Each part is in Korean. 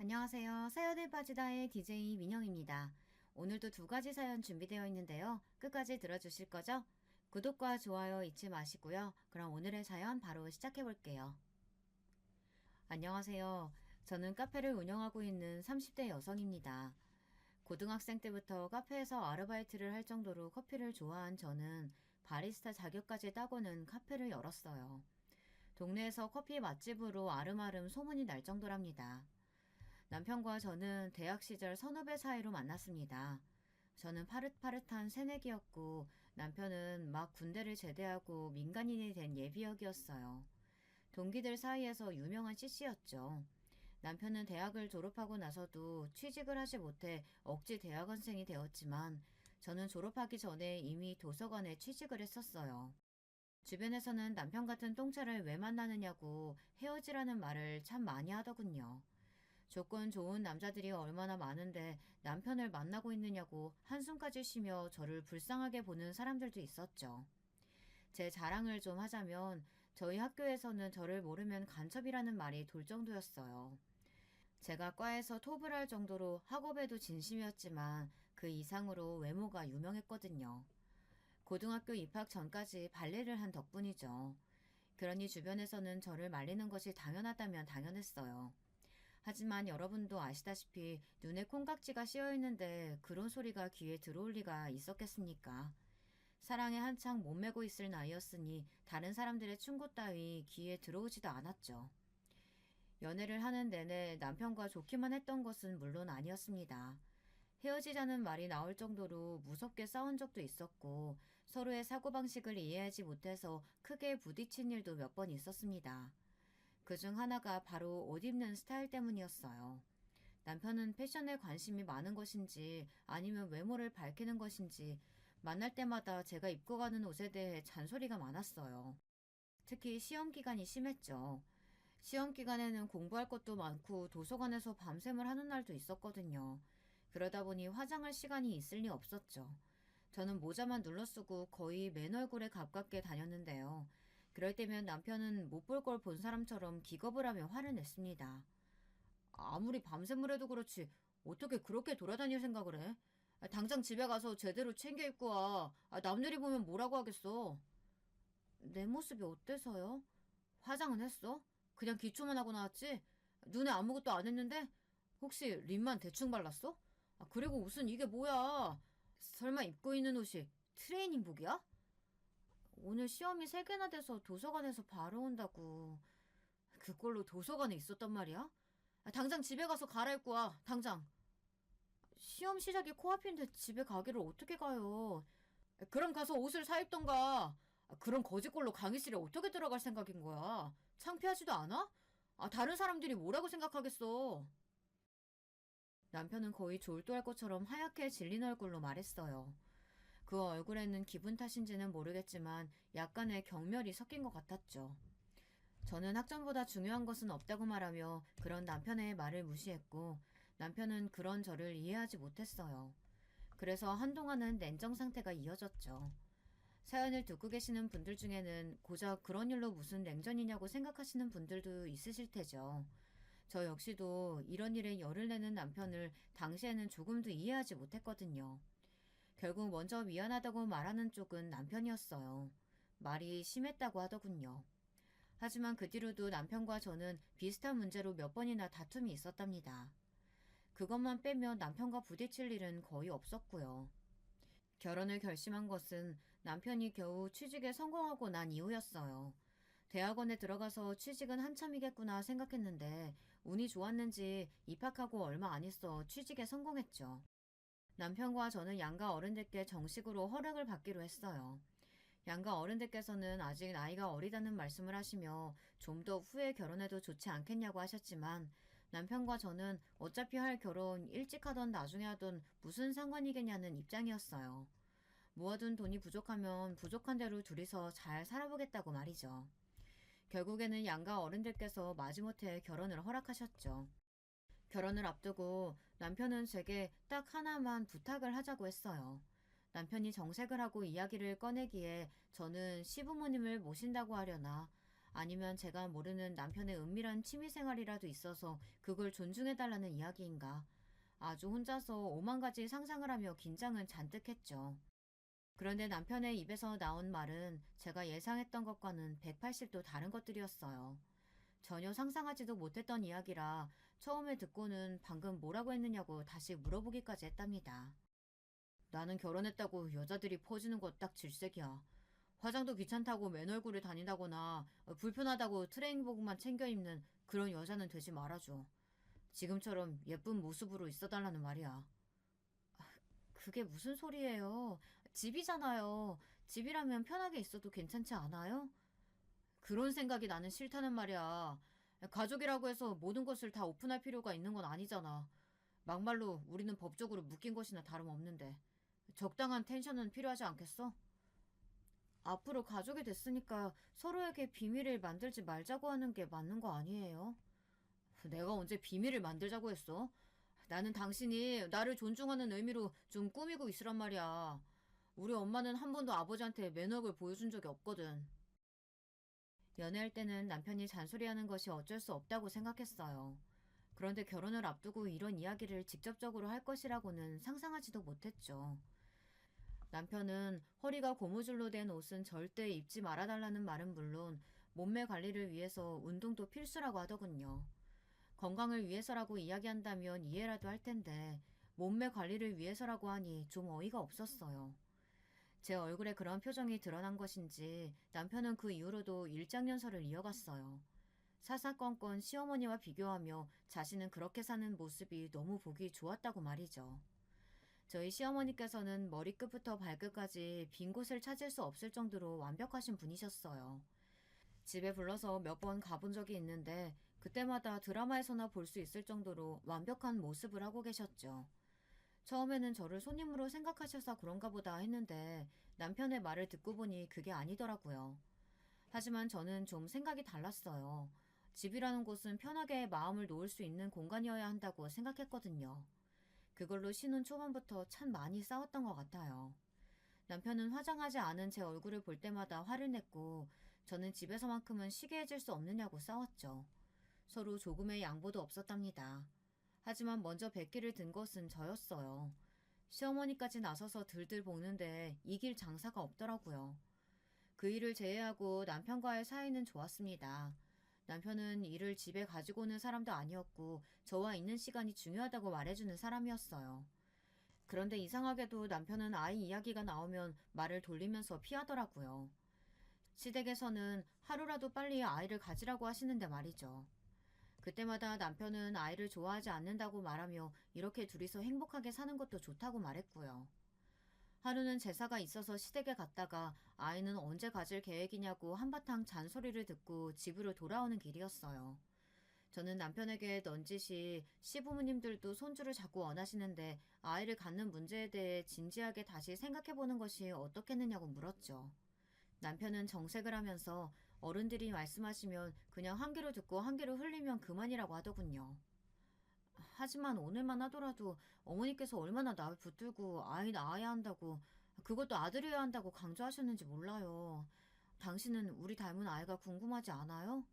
안녕하세요. 사연에 빠지다의 DJ 민영입니다. 오늘도 두 가지 사연 준비되어 있는데요. 끝까지 들어주실 거죠? 구독과 좋아요 잊지 마시고요. 그럼 오늘의 사연 바로 시작해 볼게요. 안녕하세요. 저는 카페를 운영하고 있는 30대 여성입니다. 고등학생 때부터 카페에서 아르바이트를 할 정도로 커피를 좋아한 저는 바리스타 자격까지 따고는 카페를 열었어요. 동네에서 커피 맛집으로 아름아름 소문이 날 정도랍니다. 남편과 저는 대학 시절 선후배 사이로 만났습니다. 저는 파릇파릇한 새내기였고 남편은 막 군대를 제대하고 민간인이 된 예비역이었어요. 동기들 사이에서 유명한 CC였죠. 남편은 대학을 졸업하고 나서도 취직을 하지 못해 억지 대학원생이 되었지만 저는 졸업하기 전에 이미 도서관에 취직을 했었어요. 주변에서는 남편 같은 똥차를 왜 만나느냐고 헤어지라는 말을 참 많이 하더군요. 조건 좋은 남자들이 얼마나 많은데 남편을 만나고 있느냐고 한숨까지 쉬며 저를 불쌍하게 보는 사람들도 있었죠. 제 자랑을 좀 하자면 저희 학교에서는 저를 모르면 간첩이라는 말이 돌 정도였어요. 제가 과에서 톱을 할 정도로 학업에도 진심이었지만 그 이상으로 외모가 유명했거든요. 고등학교 입학 전까지 발레를 한 덕분이죠. 그러니 주변에서는 저를 말리는 것이 당연하다면 당연했어요. 하지만 여러분도 아시다시피 눈에 콩깍지가 씌어 있는데 그런 소리가 귀에 들어올 리가 있었겠습니까? 사랑에 한창 몸매고 있을 나이였으니 다른 사람들의 충고 따위 귀에 들어오지도 않았죠. 연애를 하는 내내 남편과 좋기만 했던 것은 물론 아니었습니다. 헤어지자는 말이 나올 정도로 무섭게 싸운 적도 있었고 서로의 사고방식을 이해하지 못해서 크게 부딪힌 일도 몇 번 있었습니다. 그중 하나가 바로 옷 입는 스타일 때문이었어요. 남편은 패션에 관심이 많은 것인지 아니면 외모를 밝히는 것인지 만날 때마다 제가 입고 가는 옷에 대해 잔소리가 많았어요. 특히 시험 기간이 심했죠. 시험 기간에는 공부할 것도 많고 도서관에서 밤샘을 하는 날도 있었거든요. 그러다 보니 화장할 시간이 있을 리 없었죠. 저는 모자만 눌러 쓰고 거의 맨 얼굴에 가깝게 다녔는데요. 그럴 때면 남편은 못 볼 걸 본 사람처럼 기겁을 하며 화를 냈습니다. 아무리 밤샘을 해도 그렇지 어떻게 그렇게 돌아다닐 생각을 해? 당장 집에 가서 제대로 챙겨 입고 와. 남들이 보면 뭐라고 하겠어. 내 모습이 어때서요? 화장은 했어? 그냥 기초만 하고 나왔지? 눈에 아무것도 안 했는데? 혹시 립만 대충 발랐어? 그리고 옷은 이게 뭐야? 설마 입고 있는 옷이 트레이닝복이야? 오늘 시험이 3개나 돼서 도서관에서 바로 온다고. 그걸로 도서관에 있었단 말이야? 당장 집에 가서 갈아입고 와. 당장. 시험 시작이 코앞인데 집에 가기를 어떻게 가요? 그럼 가서 옷을 사입던가. 그런 거지꼴로 강의실에 어떻게 들어갈 생각인 거야? 창피하지도 않아? 다른 사람들이 뭐라고 생각하겠어? 남편은 거의 졸도할 것처럼 하얗게 질린 얼굴로 말했어요. 그 얼굴에는 기분 탓인지는 모르겠지만 약간의 경멸이 섞인 것 같았죠. 저는 학점보다 중요한 것은 없다고 말하며 그런 남편의 말을 무시했고 남편은 그런 저를 이해하지 못했어요. 그래서 한동안은 냉정 상태가 이어졌죠. 사연을 듣고 계시는 분들 중에는 고작 그런 일로 무슨 냉전이냐고 생각하시는 분들도 있으실 테죠. 저 역시도 이런 일에 열을 내는 남편을 당시에는 조금도 이해하지 못했거든요. 결국 먼저 미안하다고 말하는 쪽은 남편이었어요. 말이 심했다고 하더군요. 하지만 그 뒤로도 남편과 저는 비슷한 문제로 몇 번이나 다툼이 있었답니다. 그것만 빼면 남편과 부딪힐 일은 거의 없었고요. 결혼을 결심한 것은 남편이 겨우 취직에 성공하고 난 이후였어요. 대학원에 들어가서 취직은 한참이겠구나 생각했는데 운이 좋았는지 입학하고 얼마 안 있어 취직에 성공했죠. 남편과 저는 양가 어른들께 정식으로 허락을 받기로 했어요. 양가 어른들께서는 아직 나이가 어리다는 말씀을 하시며 좀 더 후에 결혼해도 좋지 않겠냐고 하셨지만 남편과 저는 어차피 할 결혼 일찍 하던 나중에 하던 무슨 상관이겠냐는 입장이었어요. 모아둔 돈이 부족하면 부족한 대로 둘이서 잘 살아보겠다고 말이죠. 결국에는 양가 어른들께서 마지못해 결혼을 허락하셨죠. 결혼을 앞두고 남편은 제게 딱 하나만 부탁을 하자고 했어요. 남편이 정색을 하고 이야기를 꺼내기에 저는 시부모님을 모신다고 하려나 아니면 제가 모르는 남편의 은밀한 취미생활이라도 있어서 그걸 존중해달라는 이야기인가. 아주 혼자서 오만 가지 상상을 하며 긴장은 잔뜩 했죠. 그런데 남편의 입에서 나온 말은 제가 예상했던 것과는 180도 다른 것들이었어요. 전혀 상상하지도 못했던 이야기라 처음에 듣고는 방금 뭐라고 했느냐고 다시 물어보기까지 했답니다. 나는 결혼했다고 여자들이 퍼주는 거 딱 질색이야. 화장도 귀찮다고 맨 얼굴에 다닌다거나 불편하다고 트레이닝복만 챙겨 입는 그런 여자는 되지 말아줘. 지금처럼 예쁜 모습으로 있어달라는 말이야. 그게 무슨 소리예요? 집이잖아요. 집이라면 편하게 있어도 괜찮지 않아요? 그런 생각이 나는 싫다는 말이야. 가족이라고 해서 모든 것을 다 오픈할 필요가 있는 건 아니잖아. 막말로 우리는 법적으로 묶인 것이나 다름없는데. 적당한 텐션은 필요하지 않겠어? 앞으로 가족이 됐으니까 서로에게 비밀을 만들지 말자고 하는 게 맞는 거 아니에요? 내가 언제 비밀을 만들자고 했어? 나는 당신이 나를 존중하는 의미로 좀 꾸미고 있으란 말이야. 우리 엄마는 한 번도 아버지한테 매너를 보여준 적이 없거든. 연애할 때는 남편이 잔소리하는 것이 어쩔 수 없다고 생각했어요. 그런데 결혼을 앞두고 이런 이야기를 직접적으로 할 것이라고는 상상하지도 못했죠. 남편은 허리가 고무줄로 된 옷은 절대 입지 말아달라는 말은 물론 몸매 관리를 위해서 운동도 필수라고 하더군요. 건강을 위해서라고 이야기한다면 이해라도 할 텐데 몸매 관리를 위해서라고 하니 좀 어이가 없었어요. 제 얼굴에 그런 표정이 드러난 것인지 남편은 그 이후로도 일장연설을 이어갔어요. 사사건건 시어머니와 비교하며 자신은 그렇게 사는 모습이 너무 보기 좋았다고 말이죠. 저희 시어머니께서는 머리끝부터 발끝까지 빈 곳을 찾을 수 없을 정도로 완벽하신 분이셨어요. 집에 불러서 몇 번 가본 적이 있는데 그때마다 드라마에서나 볼 수 있을 정도로 완벽한 모습을 하고 계셨죠. 처음에는 저를 손님으로 생각하셔서 그런가 보다 했는데 남편의 말을 듣고 보니 그게 아니더라고요. 하지만 저는 좀 생각이 달랐어요. 집이라는 곳은 편하게 마음을 놓을 수 있는 공간이어야 한다고 생각했거든요. 그걸로 신혼 초반부터 참 많이 싸웠던 것 같아요. 남편은 화장하지 않은 제 얼굴을 볼 때마다 화를 냈고 저는 집에서만큼은 쉬게 해줄 수 없느냐고 싸웠죠. 서로 조금의 양보도 없었답니다. 하지만 먼저 백기를 든 것은 저였어요. 시어머니까지 나서서 들들 볶는데 이길 장사가 없더라고요. 그 일을 제외하고 남편과의 사이는 좋았습니다. 남편은 일을 집에 가지고 오는 사람도 아니었고 저와 있는 시간이 중요하다고 말해주는 사람이었어요. 그런데 이상하게도 남편은 아이 이야기가 나오면 말을 돌리면서 피하더라고요. 시댁에서는 하루라도 빨리 아이를 가지라고 하시는데 말이죠. 그때마다 남편은 아이를 좋아하지 않는다고 말하며 이렇게 둘이서 행복하게 사는 것도 좋다고 말했고요. 하루는 제사가 있어서 시댁에 갔다가 아이는 언제 가질 계획이냐고 한바탕 잔소리를 듣고 집으로 돌아오는 길이었어요. 저는 남편에게 넌지시 시부모님들도 손주를 자꾸 원하시는데 아이를 갖는 문제에 대해 진지하게 다시 생각해보는 것이 어떻겠느냐고 물었죠. 남편은 정색을 하면서 어른들이 말씀하시면 그냥 한 귀로 듣고 한 귀로 흘리면 그만이라고 하더군요. 하지만 오늘만 하더라도 어머니께서 얼마나 날 붙들고 아이 낳아야 한다고 그것도 아들이어야 한다고 강조하셨는지 몰라요. 당신은 우리 닮은 아이가 궁금하지 않아요?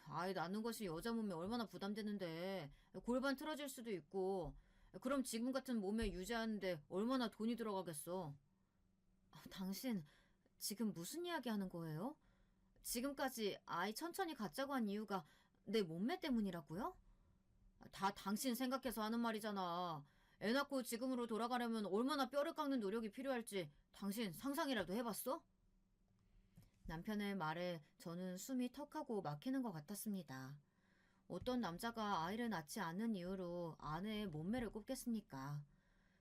아이 낳는 것이 여자 몸에 얼마나 부담되는데 골반 틀어질 수도 있고 그럼 지금 같은 몸에 유지하는데 얼마나 돈이 들어가겠어. 당신 지금 무슨 이야기 하는 거예요? 지금까지 아이 천천히 갖자고 한 이유가 내 몸매 때문이라고요? 다 당신 생각해서 하는 말이잖아. 애 낳고 지금으로 돌아가려면 얼마나 뼈를 깎는 노력이 필요할지 당신 상상이라도 해봤어? 남편의 말에 저는 숨이 턱하고 막히는 것 같았습니다. 어떤 남자가 아이를 낳지 않는 이유로 아내의 몸매를 꼽겠습니까?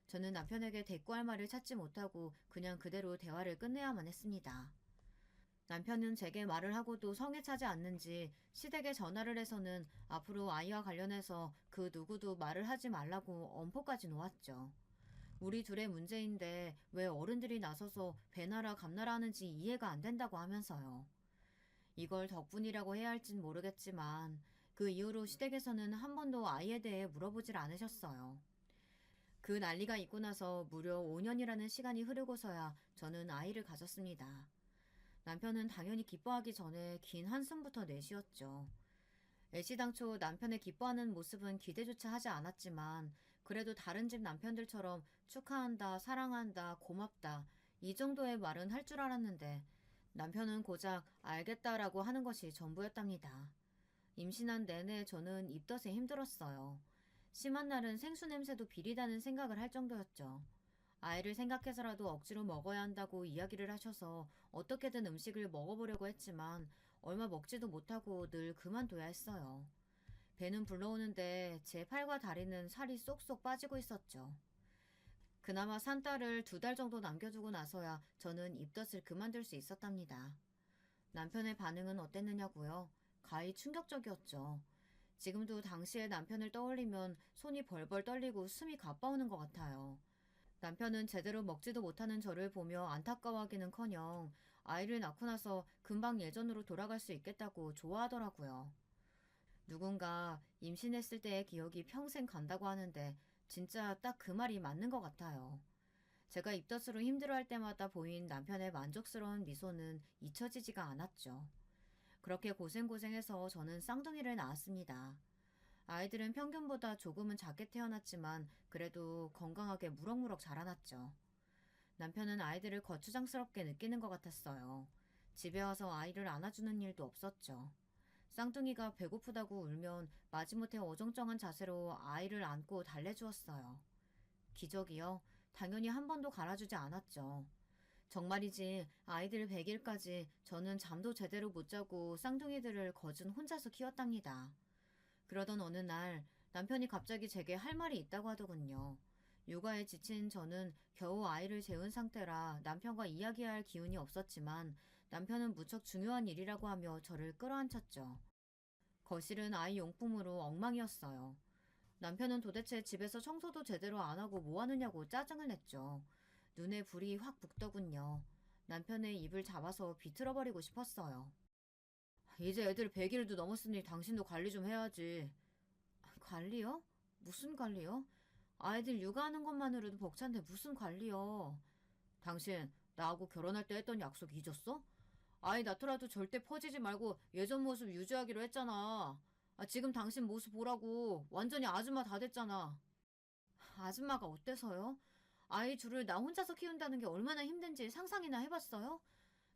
저는 남편에게 대꾸할 말을 찾지 못하고 그냥 그대로 대화를 끝내야만 했습니다. 남편은 제게 말을 하고도 성에 차지 않는지 시댁에 전화를 해서는 앞으로 아이와 관련해서 그 누구도 말을 하지 말라고 엄포까지 놓았죠. 우리 둘의 문제인데 왜 어른들이 나서서 배나라 감나라 하는지 이해가 안 된다고 하면서요. 이걸 덕분이라고 해야 할진 모르겠지만 그 이후로 시댁에서는 한 번도 아이에 대해 물어보질 않으셨어요. 그 난리가 있고 나서 무려 5년이라는 시간이 흐르고서야 저는 아이를 가졌습니다. 남편은 당연히 기뻐하기 전에 긴 한숨부터 내쉬었죠. 애시당초 남편의 기뻐하는 모습은 기대조차 하지 않았지만 그래도 다른 집 남편들처럼 축하한다, 사랑한다, 고맙다 이 정도의 말은 할 줄 알았는데 남편은 고작 알겠다라고 하는 것이 전부였답니다. 임신한 내내 저는 입덧에 힘들었어요. 심한 날은 생수 냄새도 비리다는 생각을 할 정도였죠. 아이를 생각해서라도 억지로 먹어야 한다고 이야기를 하셔서 어떻게든 음식을 먹어보려고 했지만 얼마 먹지도 못하고 늘 그만둬야 했어요. 배는 불러오는데 제 팔과 다리는 살이 쏙쏙 빠지고 있었죠. 그나마 산 딸을 2달 정도 남겨두고 나서야 저는 입덧을 그만둘 수 있었답니다. 남편의 반응은 어땠느냐고요? 가히 충격적이었죠. 지금도 당시의 남편을 떠올리면 손이 벌벌 떨리고 숨이 가빠오는 것 같아요. 남편은 제대로 먹지도 못하는 저를 보며 안타까워하기는커녕 아이를 낳고 나서 금방 예전으로 돌아갈 수 있겠다고 좋아하더라고요. 누군가 임신했을 때의 기억이 평생 간다고 하는데 진짜 딱 그 말이 맞는 것 같아요. 제가 입덧으로 힘들어할 때마다 보인 남편의 만족스러운 미소는 잊혀지지가 않았죠. 그렇게 고생고생해서 저는 쌍둥이를 낳았습니다. 아이들은 평균보다 조금은 작게 태어났지만 그래도 건강하게 무럭무럭 자라났죠. 남편은 아이들을 거추장스럽게 느끼는 것 같았어요. 집에 와서 아이를 안아주는 일도 없었죠. 쌍둥이가 배고프다고 울면 마지못해 어정쩡한 자세로 아이를 안고 달래주었어요. 기적이요? 당연히 한 번도 갈아주지 않았죠. 정말이지 아이들 100일까지 저는 잠도 제대로 못 자고 쌍둥이들을 거진 혼자서 키웠답니다. 그러던 어느 날 남편이 갑자기 제게 할 말이 있다고 하더군요. 육아에 지친 저는 겨우 아이를 재운 상태라 남편과 이야기할 기운이 없었지만 남편은 무척 중요한 일이라고 하며 저를 끌어안쳤죠. 거실은 아이 용품으로 엉망이었어요. 남편은 도대체 집에서 청소도 제대로 안 하고 뭐 하느냐고 짜증을 냈죠. 눈에 불이 확 붙더군요. 남편의 입을 잡아서 비틀어버리고 싶었어요. 이제 애들 100일도 넘었으니 당신도 관리 좀 해야지. 관리요? 무슨 관리요? 아이들 육아하는 것만으로도 벅찬데 무슨 관리요? 당신 나하고 결혼할 때 했던 약속 잊었어? 아이 낳더라도 절대 퍼지지 말고 예전 모습 유지하기로 했잖아. 지금 당신 모습 보라고 완전히 아줌마 다 됐잖아. 아줌마가 어때서요? 아이 둘을 나 혼자서 키운다는 게 얼마나 힘든지 상상이나 해봤어요?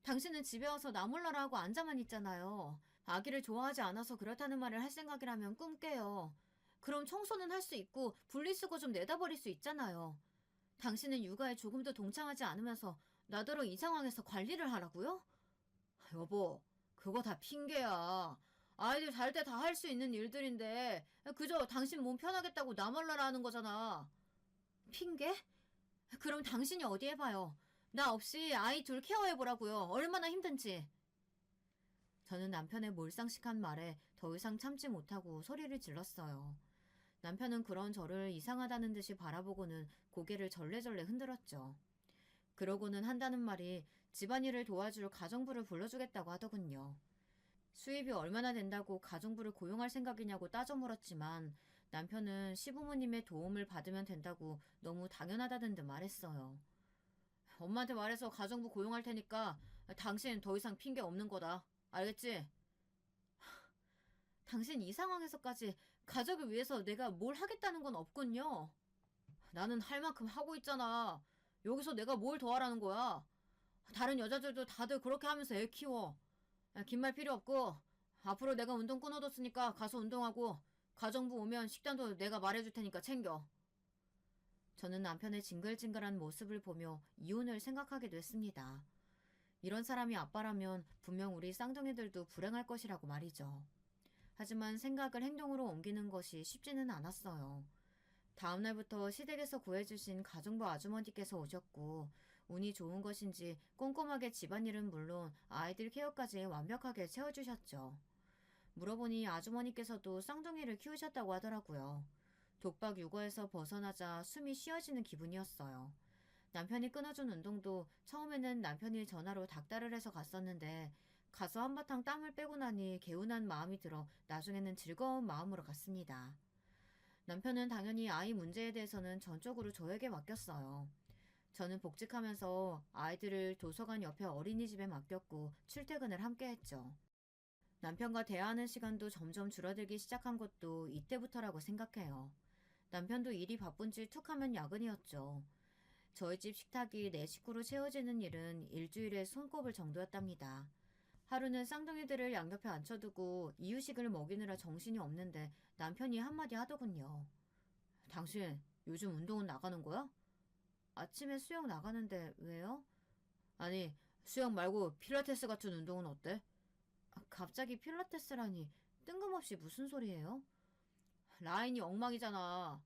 당신은 집에 와서 나 몰라라 하고 앉아만 있잖아요. 아기를 좋아하지 않아서 그렇다는 말을 할 생각이라면 꿈 깨요. 그럼 청소는 할 수 있고 분리수거 좀 내다버릴 수 있잖아요. 당신은 육아에 조금도 동참하지 않으면서 나더러 이 상황에서 관리를 하라고요? 여보, 그거 다 핑계야. 아이들 잘 때 다 할 수 있는 일들인데 그저 당신 몸 편하겠다고 나 몰라라 하는 거잖아. 핑계? 그럼 당신이 어디 해봐요. 나 없이 아이 둘 케어해보라고요. 얼마나 힘든지. 저는 남편의 몰상식한 말에 더 이상 참지 못하고 소리를 질렀어요. 남편은 그런 저를 이상하다는 듯이 바라보고는 고개를 절레절레 흔들었죠. 그러고는 한다는 말이 집안일을 도와줄 가정부를 불러주겠다고 하더군요. 수입이 얼마나 된다고 가정부를 고용할 생각이냐고 따져 물었지만 남편은 시부모님의 도움을 받으면 된다고 너무 당연하다는 듯 말했어요. 엄마한테 말해서 가정부 고용할 테니까 당신 더 이상 핑계 없는 거다. 알겠지? 당신 이 상황에서까지 가족을 위해서 내가 뭘 하겠다는 건 없군요. 나는 할 만큼 하고 있잖아. 여기서 내가 뭘 더 하라는 거야? 다른 여자들도 다들 그렇게 하면서 애 키워. 긴 말 필요 없고 앞으로 내가 운동 끊어뒀으니까 가서 운동하고 가정부 오면 식단도 내가 말해줄 테니까 챙겨. 저는 남편의 징글징글한 모습을 보며 이혼을 생각하기도 했습니다. 이런 사람이 아빠라면 분명 우리 쌍둥이들도 불행할 것이라고 말이죠. 하지만 생각을 행동으로 옮기는 것이 쉽지는 않았어요. 다음날부터 시댁에서 구해주신 가정부 아주머니께서 오셨고 운이 좋은 것인지 꼼꼼하게 집안일은 물론 아이들 케어까지 완벽하게 채워주셨죠. 물어보니 아주머니께서도 쌍둥이를 키우셨다고 하더라고요. 독박 육아에서 벗어나자 숨이 쉬어지는 기분이었어요. 남편이 끊어준 운동도 처음에는 남편이 전화로 닥달을 해서 갔었는데 가서 한바탕 땀을 빼고 나니 개운한 마음이 들어 나중에는 즐거운 마음으로 갔습니다. 남편은 당연히 아이 문제에 대해서는 전적으로 저에게 맡겼어요. 저는 복직하면서 아이들을 도서관 옆에 어린이집에 맡겼고 출퇴근을 함께 했죠. 남편과 대화하는 시간도 점점 줄어들기 시작한 것도 이때부터라고 생각해요. 남편도 일이 바쁜지 툭 하면 야근이었죠. 저희 집 식탁이 네 식구로 채워지는 일은 일주일에 손꼽을 정도였답니다. 하루는 쌍둥이들을 양옆에 앉혀두고 이유식을 먹이느라 정신이 없는데 남편이 한마디 하더군요. 당신 요즘 운동은 나가는 거야? 아침에 수영 나가는데 왜요? 아니, 수영 말고 필라테스 같은 운동은 어때? 갑자기 필라테스라니 뜬금없이 무슨 소리예요? 라인이 엉망이잖아.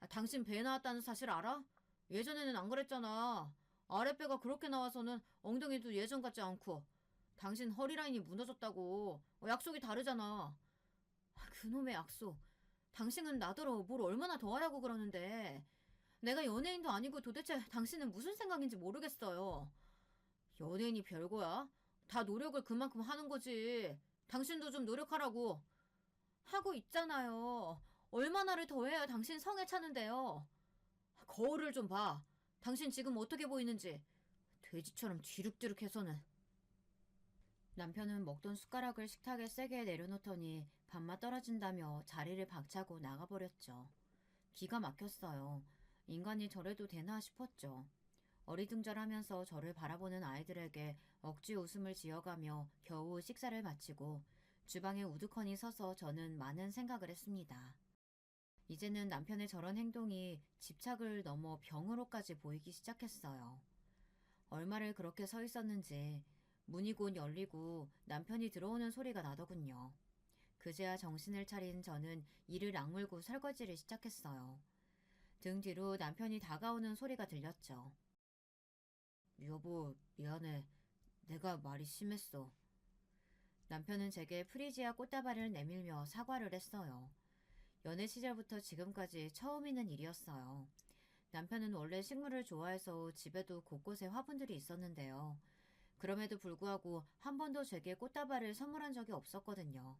당신 배 나왔다는 사실 알아? 예전에는 안 그랬잖아. 아랫배가 그렇게 나와서는 엉덩이도 예전 같지 않고. 당신 허리 라인이 무너졌다고. 약속이 다르잖아. 그놈의 약속. 당신은 나더러 뭘 얼마나 더 하라고 그러는데. 내가 연예인도 아니고 도대체 당신은 무슨 생각인지 모르겠어요. 연예인이 별거야? 다 노력을 그만큼 하는 거지. 당신도 좀 노력하라고. 하고 있잖아요. 얼마나를 더 해야 당신 성에 차는데요. 거울을 좀 봐. 당신 지금 어떻게 보이는지. 돼지처럼 뒤룩뒤룩해서는. 남편은 먹던 숟가락을 식탁에 세게 내려놓더니 밥맛 떨어진다며 자리를 박차고 나가버렸죠. 기가 막혔어요. 인간이 저래도 되나 싶었죠. 어리둥절하면서 저를 바라보는 아이들에게 억지 웃음을 지어가며 겨우 식사를 마치고 주방에 우두커니 서서 저는 많은 생각을 했습니다. 이제는 남편의 저런 행동이 집착을 넘어 병으로까지 보이기 시작했어요. 얼마를 그렇게 서 있었는지 문이 곧 열리고 남편이 들어오는 소리가 나더군요. 그제야 정신을 차린 저는 이를 악물고 설거지를 시작했어요. 등 뒤로 남편이 다가오는 소리가 들렸죠. 여보, 미안해. 내가 말이 심했어. 남편은 제게 프리지아 꽃다발을 내밀며 사과를 했어요. 연애 시절부터 지금까지 처음 있는 일이었어요. 남편은 원래 식물을 좋아해서 집에도 곳곳에 화분들이 있었는데요. 그럼에도 불구하고 한 번도 제게 꽃다발을 선물한 적이 없었거든요.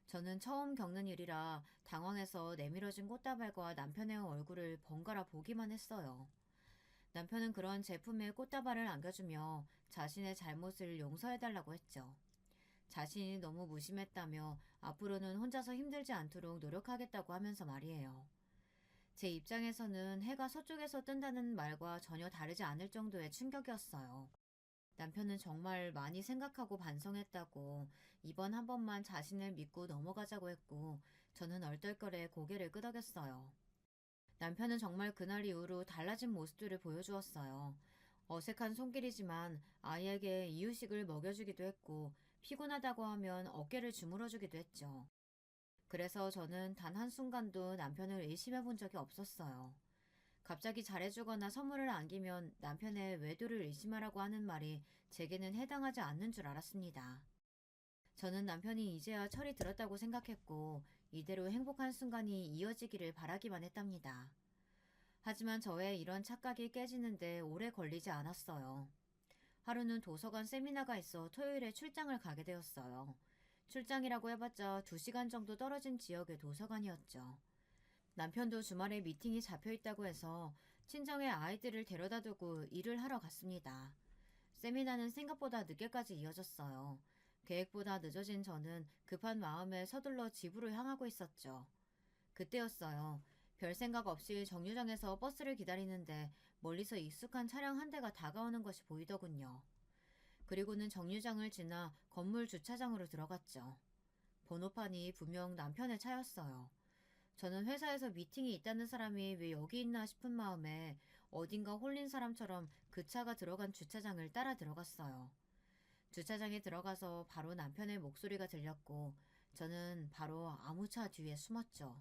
저는 처음 겪는 일이라 당황해서 내밀어진 꽃다발과 남편의 얼굴을 번갈아 보기만 했어요. 남편은 그런 제품에 꽃다발을 안겨주며 자신의 잘못을 용서해달라고 했죠. 자신이 너무 무심했다며 앞으로는 혼자서 힘들지 않도록 노력하겠다고 하면서 말이에요. 제 입장에서는 해가 서쪽에서 뜬다는 말과 전혀 다르지 않을 정도의 충격이었어요. 남편은 정말 많이 생각하고 반성했다고 이번 한 번만 자신을 믿고 넘어가자고 했고 저는 얼떨결에 고개를 끄덕였어요. 남편은 정말 그날 이후로 달라진 모습들을 보여주었어요. 어색한 손길이지만 아이에게 이유식을 먹여주기도 했고 피곤하다고 하면 어깨를 주물어주기도 했죠. 그래서 저는 단 한순간도 남편을 의심해 본 적이 없었어요. 갑자기 잘해주거나 선물을 안기면 남편의 외도를 의심하라고 하는 말이 제게는 해당하지 않는 줄 알았습니다. 저는 남편이 이제야 철이 들었다고 생각했고 이대로 행복한 순간이 이어지기를 바라기만 했답니다. 하지만 저의 이런 착각이 깨지는데 오래 걸리지 않았어요. 하루는 도서관 세미나가 있어 토요일에 출장을 가게 되었어요. 출장이라고 해봤자 2시간 정도 떨어진 지역의 도서관이었죠. 남편도 주말에 미팅이 잡혀 있다고 해서 친정에 아이들을 데려다 두고 일을 하러 갔습니다. 세미나는 생각보다 늦게까지 이어졌어요. 계획보다 늦어진 저는 급한 마음에 서둘러 집으로 향하고 있었죠. 그때였어요. 별 생각 없이 정류장에서 버스를 기다리는데 멀리서 익숙한 차량 한 대가 다가오는 것이 보이더군요. 그리고는 정류장을 지나 건물 주차장으로 들어갔죠. 번호판이 분명 남편의 차였어요. 저는 회사에서 미팅이 있다는 사람이 왜 여기 있나 싶은 마음에 어딘가 홀린 사람처럼 그 차가 들어간 주차장을 따라 들어갔어요. 주차장에 들어가서 바로 남편의 목소리가 들렸고 저는 바로 아무 차 뒤에 숨었죠.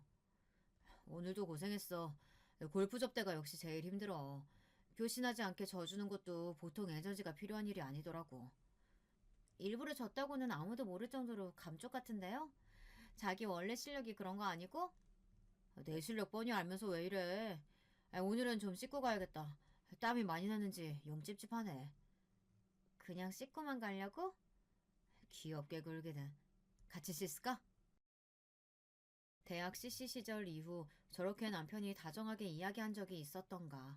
오늘도 고생했어. 골프 접대가 역시 제일 힘들어. 교신하지 않게 져주는 것도 보통 에너지가 필요한 일이 아니더라고. 일부러 졌다고는 아무도 모를 정도로 감쪽 같은데요? 자기 원래 실력이 그런 거 아니고? 내 실력 뻔히 알면서 왜 이래? 오늘은 좀 씻고 가야겠다. 땀이 많이 나는지 영 찝찝하네. 그냥 씻고만 가려고? 귀엽게 굴기는. 같이 씻을까? 대학 CC 시절 이후 저렇게 남편이 다정하게 이야기한 적이 있었던가.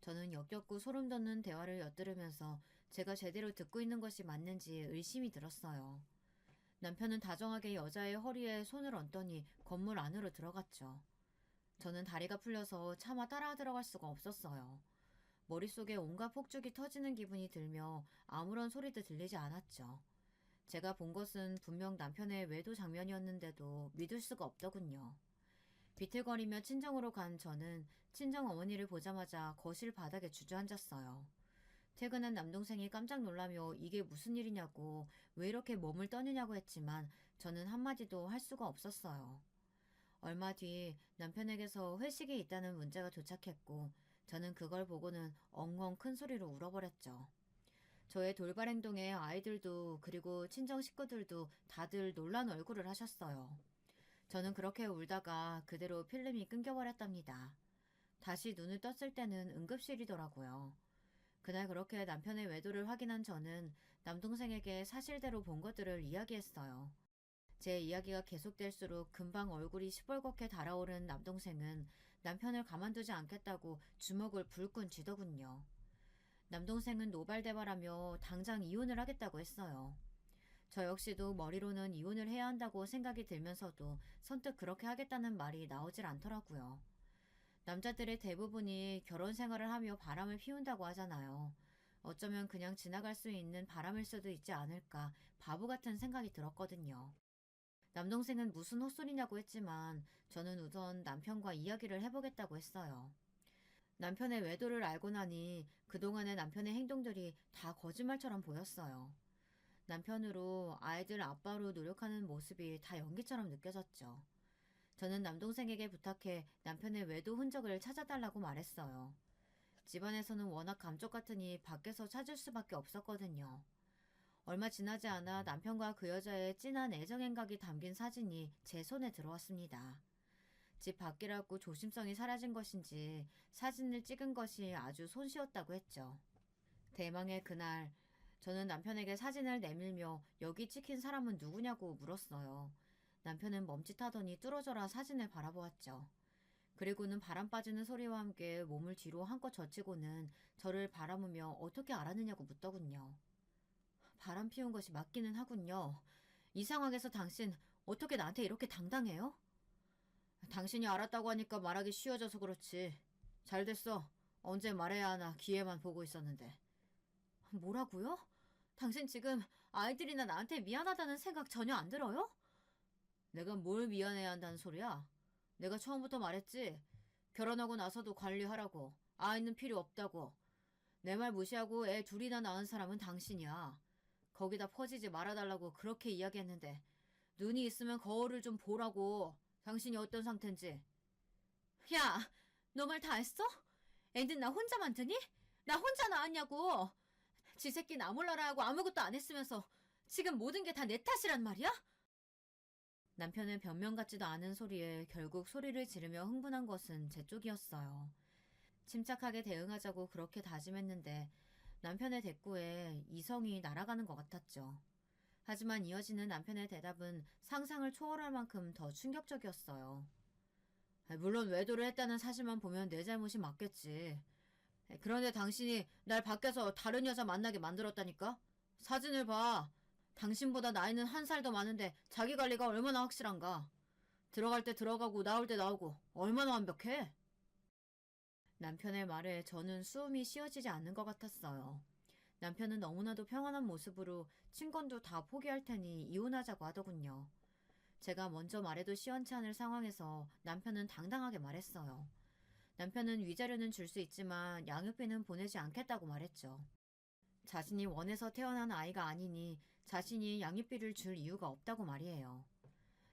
저는 역겹고 소름 돋는 대화를 엿들으면서 제가 제대로 듣고 있는 것이 맞는지 의심이 들었어요. 남편은 다정하게 여자의 허리에 손을 얹더니 건물 안으로 들어갔죠. 저는 다리가 풀려서 차마 따라 들어갈 수가 없었어요. 머릿속에 온갖 폭죽이 터지는 기분이 들며 아무런 소리도 들리지 않았죠. 제가 본 것은 분명 남편의 외도 장면이었는데도 믿을 수가 없더군요. 비틀거리며 친정으로 간 저는 친정 어머니를 보자마자 거실 바닥에 주저앉았어요. 퇴근한 남동생이 깜짝 놀라며 이게 무슨 일이냐고 왜 이렇게 몸을 떠느냐고 했지만 저는 한마디도 할 수가 없었어요. 얼마 뒤 남편에게서 회식이 있다는 문자가 도착했고 저는 그걸 보고는 엉엉 큰 소리로 울어버렸죠. 저의 돌발 행동에 아이들도 그리고 친정 식구들도 다들 놀란 얼굴을 하셨어요. 저는 그렇게 울다가 그대로 필름이 끊겨버렸답니다. 다시 눈을 떴을 때는 응급실이더라고요. 그날 그렇게 남편의 외도를 확인한 저는 남동생에게 사실대로 본 것들을 이야기했어요. 제 이야기가 계속될수록 금방 얼굴이 시뻘겋게 달아오른 남동생은 남편을 가만두지 않겠다고 주먹을 불끈 쥐더군요. 남동생은 노발대발하며 당장 이혼을 하겠다고 했어요. 저 역시도 머리로는 이혼을 해야 한다고 생각이 들면서도 선뜻 그렇게 하겠다는 말이 나오질 않더라고요. 남자들의 대부분이 결혼 생활을 하며 바람을 피운다고 하잖아요. 어쩌면 그냥 지나갈 수 있는 바람일 수도 있지 않을까 바보 같은 생각이 들었거든요. 남동생은 무슨 헛소리냐고 했지만 저는 우선 남편과 이야기를 해보겠다고 했어요. 남편의 외도를 알고 나니 그동안의 남편의 행동들이 다 거짓말처럼 보였어요. 남편으로 아이들 아빠로 노력하는 모습이 다 연기처럼 느껴졌죠. 저는 남동생에게 부탁해 남편의 외도 흔적을 찾아달라고 말했어요. 집안에서는 워낙 감쪽 같으니 밖에서 찾을 수밖에 없었거든요. 얼마 지나지 않아 남편과 그 여자의 진한 애정 행각이 담긴 사진이 제 손에 들어왔습니다. 집 밖이라고 조심성이 사라진 것인지 사진을 찍은 것이 아주 손쉬웠다고 했죠. 대망의 그날, 저는 남편에게 사진을 내밀며 여기 찍힌 사람은 누구냐고 물었어요. 남편은 멈칫하더니 뚫어져라 사진을 바라보았죠. 그리고는 바람 빠지는 소리와 함께 몸을 뒤로 한껏 젖히고는 저를 바라보며 어떻게 알았느냐고 묻더군요. 바람 피운 것이 맞기는 하군요. 이 상황에서 당신 어떻게 나한테 이렇게 당당해요? 당신이 알았다고 하니까 말하기 쉬워져서 그렇지. 잘 됐어. 언제 말해야 하나 기회만 보고 있었는데. 뭐라고요? 당신 지금 아이들이나 나한테 미안하다는 생각 전혀 안 들어요? 내가 뭘 미안해야 한다는 소리야? 내가 처음부터 말했지. 결혼하고 나서도 관리하라고. 아이는 필요 없다고. 내 말 무시하고 애 둘이나 낳은 사람은 당신이야. 거기다 퍼지지 말아달라고 그렇게 이야기했는데 눈이 있으면 거울을 좀 보라고. 당신이 어떤 상태인지. 야, 너 말 다 했어? 애는 나 혼자만 드니? 나 혼자 낳았냐고. 지 새끼 나 몰라라 하고 아무것도 안 했으면서 지금 모든 게 다 내 탓이란 말이야? 남편의 변명 같지도 않은 소리에 결국 소리를 지르며 흥분한 것은 제 쪽이었어요. 침착하게 대응하자고 그렇게 다짐했는데 남편의 대꾸에 이성이 날아가는 것 같았죠. 하지만 이어지는 남편의 대답은 상상을 초월할 만큼 더 충격적이었어요. 물론 외도를 했다는 사실만 보면 내 잘못이 맞겠지. 그런데 당신이 날 밖에서 다른 여자 만나게 만들었다니까? 사진을 봐. 당신보다 나이는 한 살 더 많은데 자기 관리가 얼마나 확실한가? 들어갈 때 들어가고 나올 때 나오고 얼마나 완벽해? 남편의 말에 저는 수음이 쉬어지지 않는 것 같았어요. 남편은 너무나도 평안한 모습으로 친권도 다 포기할 테니 이혼하자고 하더군요. 제가 먼저 말해도 시원치 않을 상황에서 남편은 당당하게 말했어요. 남편은 위자료는 줄 수 있지만 양육비는 보내지 않겠다고 말했죠. 자신이 원해서 태어난 아이가 아니니 자신이 양육비를 줄 이유가 없다고 말이에요.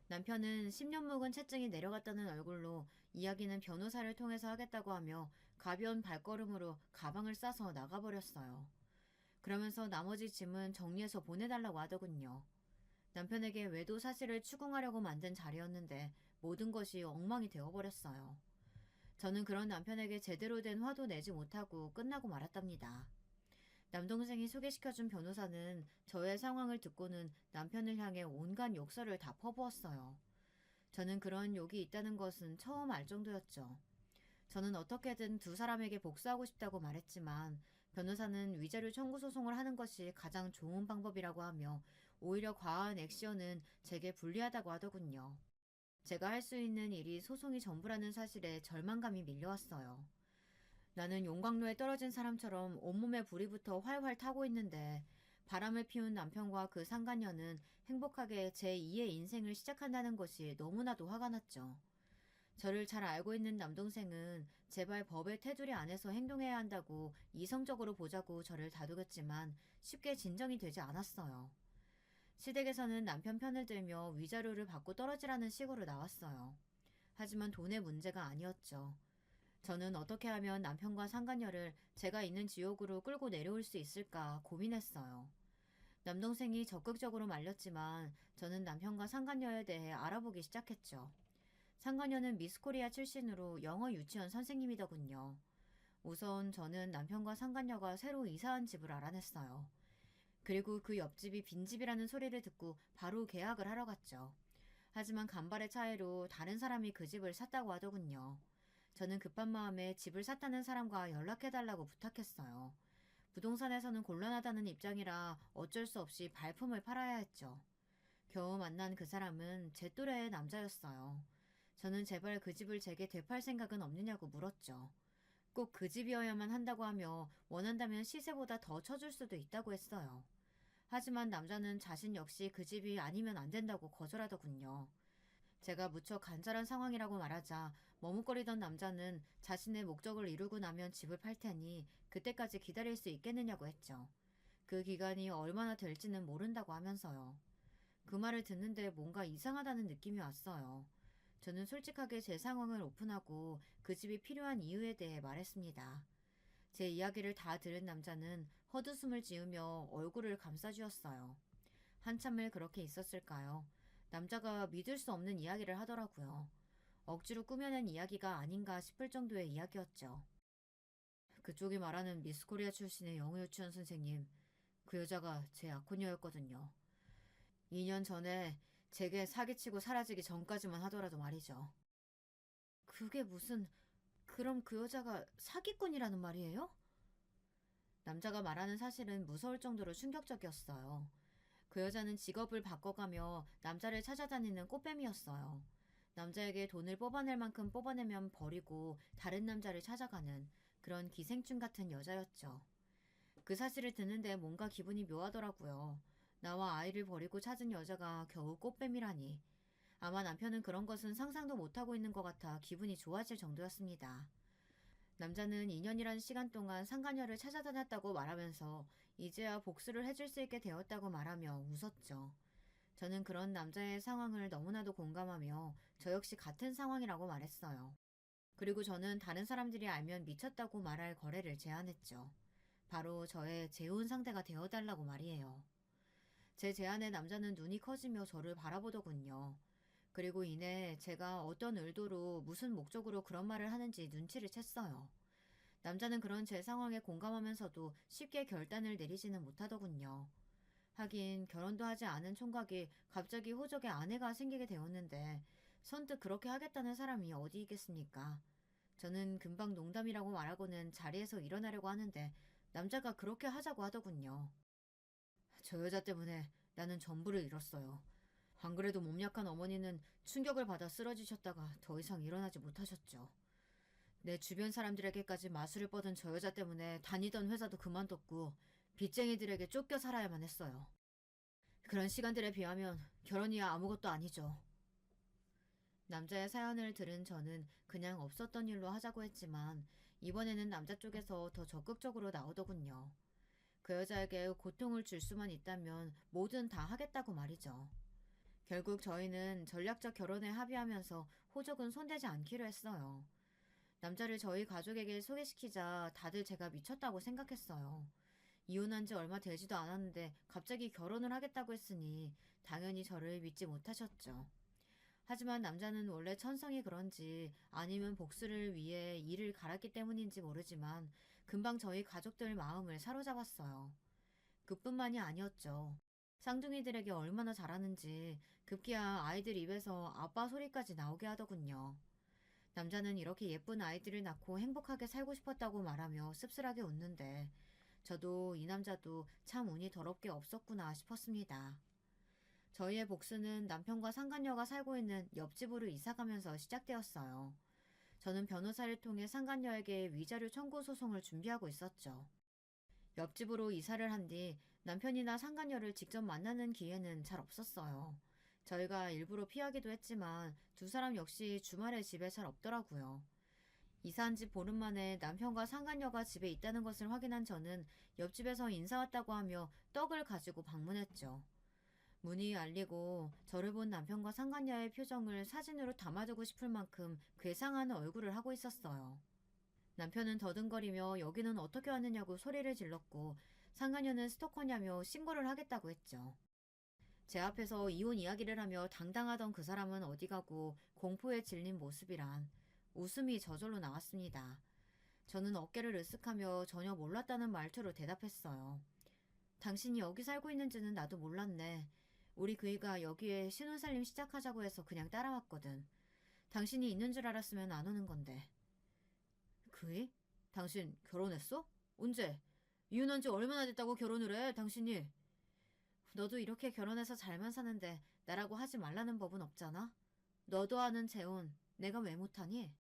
남편은 10년 묵은 채증이 내려갔다는 얼굴로 이야기는 변호사를 통해서 하겠다고 하며 가벼운 발걸음으로 가방을 싸서 나가버렸어요. 그러면서 나머지 짐은 정리해서 보내달라고 하더군요. 남편에게 외도 사실을 추궁하려고 만든 자리였는데 모든 것이 엉망이 되어버렸어요. 저는 그런 남편에게 제대로 된 화도 내지 못하고 끝나고 말았답니다. 남동생이 소개시켜준 변호사는 저의 상황을 듣고는 남편을 향해 온갖 욕설을 다 퍼부었어요. 저는 그런 욕이 있다는 것은 처음 알 정도였죠. 저는 어떻게든 두 사람에게 복수하고 싶다고 말했지만 변호사는 위자료 청구 소송을 하는 것이 가장 좋은 방법이라고 하며 오히려 과한 액션은 제게 불리하다고 하더군요. 제가 할 수 있는 일이 소송이 전부라는 사실에 절망감이 밀려왔어요. 나는 용광로에 떨어진 사람처럼 온몸에 불이 붙어 활활 타고 있는데 바람을 피운 남편과 그 상간녀는 행복하게 제2의 인생을 시작한다는 것이 너무나도 화가 났죠. 저를 잘 알고 있는 남동생은 제발 법의 테두리 안에서 행동해야 한다고 이성적으로 보자고 저를 다독였지만 쉽게 진정이 되지 않았어요. 시댁에서는 남편 편을 들며 위자료를 받고 떨어지라는 식으로 나왔어요. 하지만 돈의 문제가 아니었죠. 저는 어떻게 하면 남편과 상간녀를 제가 있는 지옥으로 끌고 내려올 수 있을까 고민했어요. 남동생이 적극적으로 말렸지만 저는 남편과 상간녀에 대해 알아보기 시작했죠. 상간녀는 미스코리아 출신으로 영어 유치원 선생님이더군요. 우선 저는 남편과 상간녀가 새로 이사한 집을 알아냈어요. 그리고 그 옆집이 빈집이라는 소리를 듣고 바로 계약을 하러 갔죠. 하지만 간발의 차이로 다른 사람이 그 집을 샀다고 하더군요. 저는 급한 마음에 집을 샀다는 사람과 연락해달라고 부탁했어요. 부동산에서는 곤란하다는 입장이라 어쩔 수 없이 발품을 팔아야 했죠. 겨우 만난 그 사람은 제 또래의 남자였어요. 저는 제발 그 집을 제게 되팔 생각은 없느냐고 물었죠. 꼭 그 집이어야만 한다고 하며 원한다면 시세보다 더 쳐줄 수도 있다고 했어요. 하지만 남자는 자신 역시 그 집이 아니면 안 된다고 거절하더군요. 제가 무척 간절한 상황이라고 말하자 머뭇거리던 남자는 자신의 목적을 이루고 나면 집을 팔 테니 그때까지 기다릴 수 있겠느냐고 했죠. 그 기간이 얼마나 될지는 모른다고 하면서요. 그 말을 듣는데 뭔가 이상하다는 느낌이 왔어요. 저는 솔직하게 제 상황을 오픈하고 그 집이 필요한 이유에 대해 말했습니다. 제 이야기를 다 들은 남자는 헛웃음을 지으며 얼굴을 감싸주었어요. 한참을 그렇게 있었을까요? 남자가 믿을 수 없는 이야기를 하더라고요. 억지로 꾸며낸 이야기가 아닌가 싶을 정도의 이야기였죠. 그쪽이 말하는 미스코리아 출신의 영어 유치원 선생님, 그 여자가 제 약혼녀였거든요. 2년 전에 제게 사기치고 사라지기 전까지만 하더라도 말이죠. 그게 무슨, 그럼 그 여자가 사기꾼이라는 말이에요? 남자가 말하는 사실은 무서울 정도로 충격적이었어요. 그 여자는 직업을 바꿔가며 남자를 찾아다니는 꽃뱀이었어요. 남자에게 돈을 뽑아낼 만큼 뽑아내면 버리고 다른 남자를 찾아가는 그런 기생충 같은 여자였죠. 그 사실을 듣는데 뭔가 기분이 묘하더라고요. 나와 아이를 버리고 찾은 여자가 겨우 꽃뱀이라니. 아마 남편은 그런 것은 상상도 못하고 있는 것 같아 기분이 좋아질 정도였습니다. 남자는 2년이라는 시간 동안 상간녀를 찾아다녔다고 말하면서 이제야 복수를 해줄 수 있게 되었다고 말하며 웃었죠. 저는 그런 남자의 상황을 너무나도 공감하며 저 역시 같은 상황이라고 말했어요. 그리고 저는 다른 사람들이 알면 미쳤다고 말할 거래를 제안했죠. 바로 저의 재혼 상대가 되어달라고 말이에요. 제 제안에 남자는 눈이 커지며 저를 바라보더군요. 그리고 이내 제가 어떤 의도로 무슨 목적으로 그런 말을 하는지 눈치를 챘어요. 남자는 그런 제 상황에 공감하면서도 쉽게 결단을 내리지는 못하더군요. 하긴 결혼도 하지 않은 총각이 갑자기 호적에 아내가 생기게 되었는데 선뜻 그렇게 하겠다는 사람이 어디 있겠습니까? 저는 금방 농담이라고 말하고는 자리에서 일어나려고 하는데 남자가 그렇게 하자고 하더군요. 저 여자 때문에 나는 전부를 잃었어요. 안 그래도 몸 약한 어머니는 충격을 받아 쓰러지셨다가 더 이상 일어나지 못하셨죠. 내 주변 사람들에게까지 마술을 뻗은 저 여자 때문에 다니던 회사도 그만뒀고 빚쟁이들에게 쫓겨 살아야만 했어요. 그런 시간들에 비하면 결혼이야 아무것도 아니죠. 남자의 사연을 들은 저는 그냥 없었던 일로 하자고 했지만 이번에는 남자 쪽에서 더 적극적으로 나오더군요. 그 여자에게 고통을 줄 수만 있다면 뭐든 다 하겠다고 말이죠. 결국 저희는 전략적 결혼에 합의하면서 호적은 손대지 않기로 했어요. 남자를 저희 가족에게 소개시키자 다들 제가 미쳤다고 생각했어요. 이혼한 지 얼마 되지도 않았는데 갑자기 결혼을 하겠다고 했으니 당연히 저를 믿지 못하셨죠. 하지만 남자는 원래 천성이 그런지 아니면 복수를 위해 이를 갈았기 때문인지 모르지만 금방 저희 가족들 마음을 사로잡았어요. 그뿐만이 아니었죠. 쌍둥이들에게 얼마나 잘하는지 급기야 아이들 입에서 아빠 소리까지 나오게 하더군요. 남자는 이렇게 예쁜 아이들을 낳고 행복하게 살고 싶었다고 말하며 씁쓸하게 웃는데 저도 이 남자도 참 운이 더럽게 없었구나 싶었습니다. 저희의 복수는 남편과 상간녀가 살고 있는 옆집으로 이사가면서 시작되었어요. 저는 변호사를 통해 상간녀에게 위자료 청구 소송을 준비하고 있었죠. 옆집으로 이사를 한 뒤 남편이나 상간녀를 직접 만나는 기회는 잘 없었어요. 저희가 일부러 피하기도 했지만 두 사람 역시 주말에 집에 잘 없더라고요. 이사한 지 보름 만에 남편과 상간녀가 집에 있다는 것을 확인한 저는 옆집에서 인사 왔다고 하며 떡을 가지고 방문했죠. 문이 열리고 저를 본 남편과 상간녀의 표정을 사진으로 담아두고 싶을 만큼 괴상한 얼굴을 하고 있었어요. 남편은 더듬거리며 여기는 어떻게 왔느냐고 소리를 질렀고 상간녀는 스토커냐며 신고를 하겠다고 했죠. 제 앞에서 이혼 이야기를 하며 당당하던 그 사람은 어디 가고 공포에 질린 모습이란 웃음이 저절로 나왔습니다. 저는 어깨를 으쓱하며 전혀 몰랐다는 말투로 대답했어요. 당신이 여기 살고 있는지는 나도 몰랐네. 우리 그이가 여기에 신혼살림 시작하자고 해서 그냥 따라왔거든. 당신이 있는 줄 알았으면 안 오는 건데. 그이? 당신 결혼했어? 언제? 이혼한 지 얼마나 됐다고 결혼을 해, 당신이? 너도 이렇게 결혼해서 잘만 사는데 나라고 하지 말라는 법은 없잖아? 너도 아는 재혼, 내가 왜 못하니?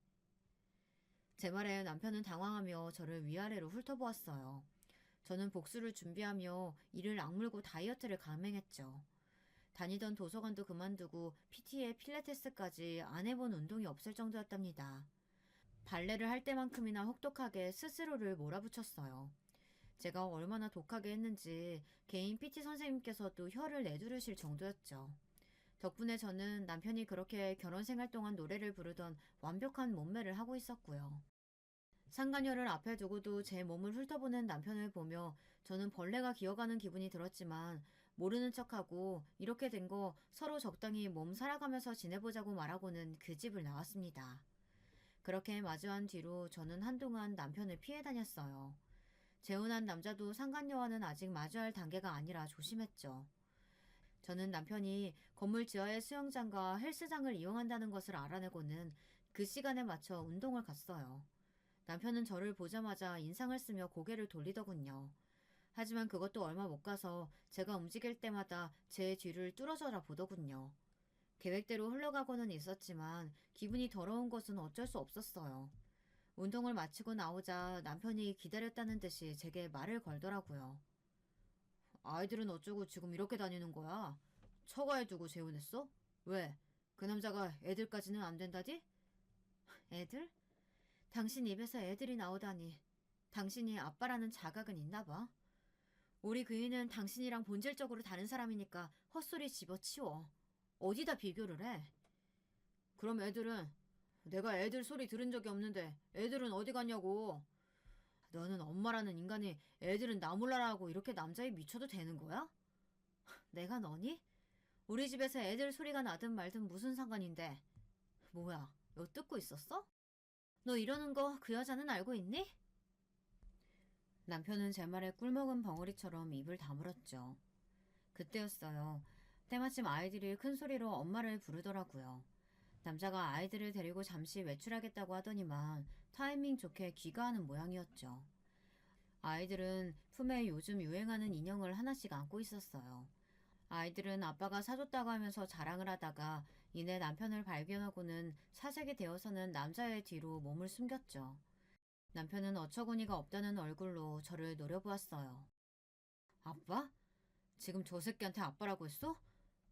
제 말에 남편은 당황하며 저를 위아래로 훑어보았어요. 저는 복수를 준비하며 이를 악물고 다이어트를 감행했죠. 다니던 도서관도 그만두고 PT에 필라테스까지 안 해본 운동이 없을 정도였답니다. 발레를 할 때만큼이나 혹독하게 스스로를 몰아붙였어요. 제가 얼마나 독하게 했는지 개인 PT 선생님께서도 혀를 내두르실 정도였죠. 덕분에 저는 남편이 그렇게 결혼 생활 동안 노래를 부르던 완벽한 몸매를 하고 있었고요. 상간녀를 앞에 두고도 제 몸을 훑어보는 남편을 보며 저는 벌레가 기어가는 기분이 들었지만 모르는 척하고 이렇게 된 거 서로 적당히 몸 살아가면서 지내보자고 말하고는 그 집을 나왔습니다. 그렇게 마주한 뒤로 저는 한동안 남편을 피해 다녔어요. 재혼한 남자도 상간녀와는 아직 마주할 단계가 아니라 조심했죠. 저는 남편이 건물 지하의 수영장과 헬스장을 이용한다는 것을 알아내고는 그 시간에 맞춰 운동을 갔어요. 남편은 저를 보자마자 인상을 쓰며 고개를 돌리더군요. 하지만 그것도 얼마 못 가서 제가 움직일 때마다 제 뒤를 뚫어져라 보더군요. 계획대로 흘러가고는 있었지만 기분이 더러운 것은 어쩔 수 없었어요. 운동을 마치고 나오자 남편이 기다렸다는 듯이 제게 말을 걸더라고요. 아이들은 어쩌고 지금 이렇게 다니는 거야? 처가에 두고 재혼했어? 왜? 그 남자가 애들까지는 안 된다디? 애들? 당신 입에서 애들이 나오다니. 당신이 아빠라는 자각은 있나 봐. 우리 그이는 당신이랑 본질적으로 다른 사람이니까 헛소리 집어치워. 어디다 비교를 해? 그럼 애들은? 내가 애들 소리 들은 적이 없는데 애들은 어디 갔냐고. 너는 엄마라는 인간이 애들은 나 몰라라고 이렇게 남자에 미쳐도 되는 거야? 내가 너니? 우리 집에서 애들 소리가 나든 말든 무슨 상관인데. 뭐야, 너 듣고 있었어? 너 이러는 거 그 여자는 알고 있니? 남편은 제 말에 꿀먹은 벙어리처럼 입을 다물었죠. 그때였어요. 때마침 아이들이 큰 소리로 엄마를 부르더라고요. 남자가 아이들을 데리고 잠시 외출하겠다고 하더니만 타이밍 좋게 귀가하는 모양이었죠. 아이들은 품에 요즘 유행하는 인형을 하나씩 안고 있었어요. 아이들은 아빠가 사줬다고 하면서 자랑을 하다가 이내 남편을 발견하고는 사색이 되어서는 남자의 뒤로 몸을 숨겼죠. 남편은 어처구니가 없다는 얼굴로 저를 노려보았어요. 아빠? 지금 저 새끼한테 아빠라고 했어?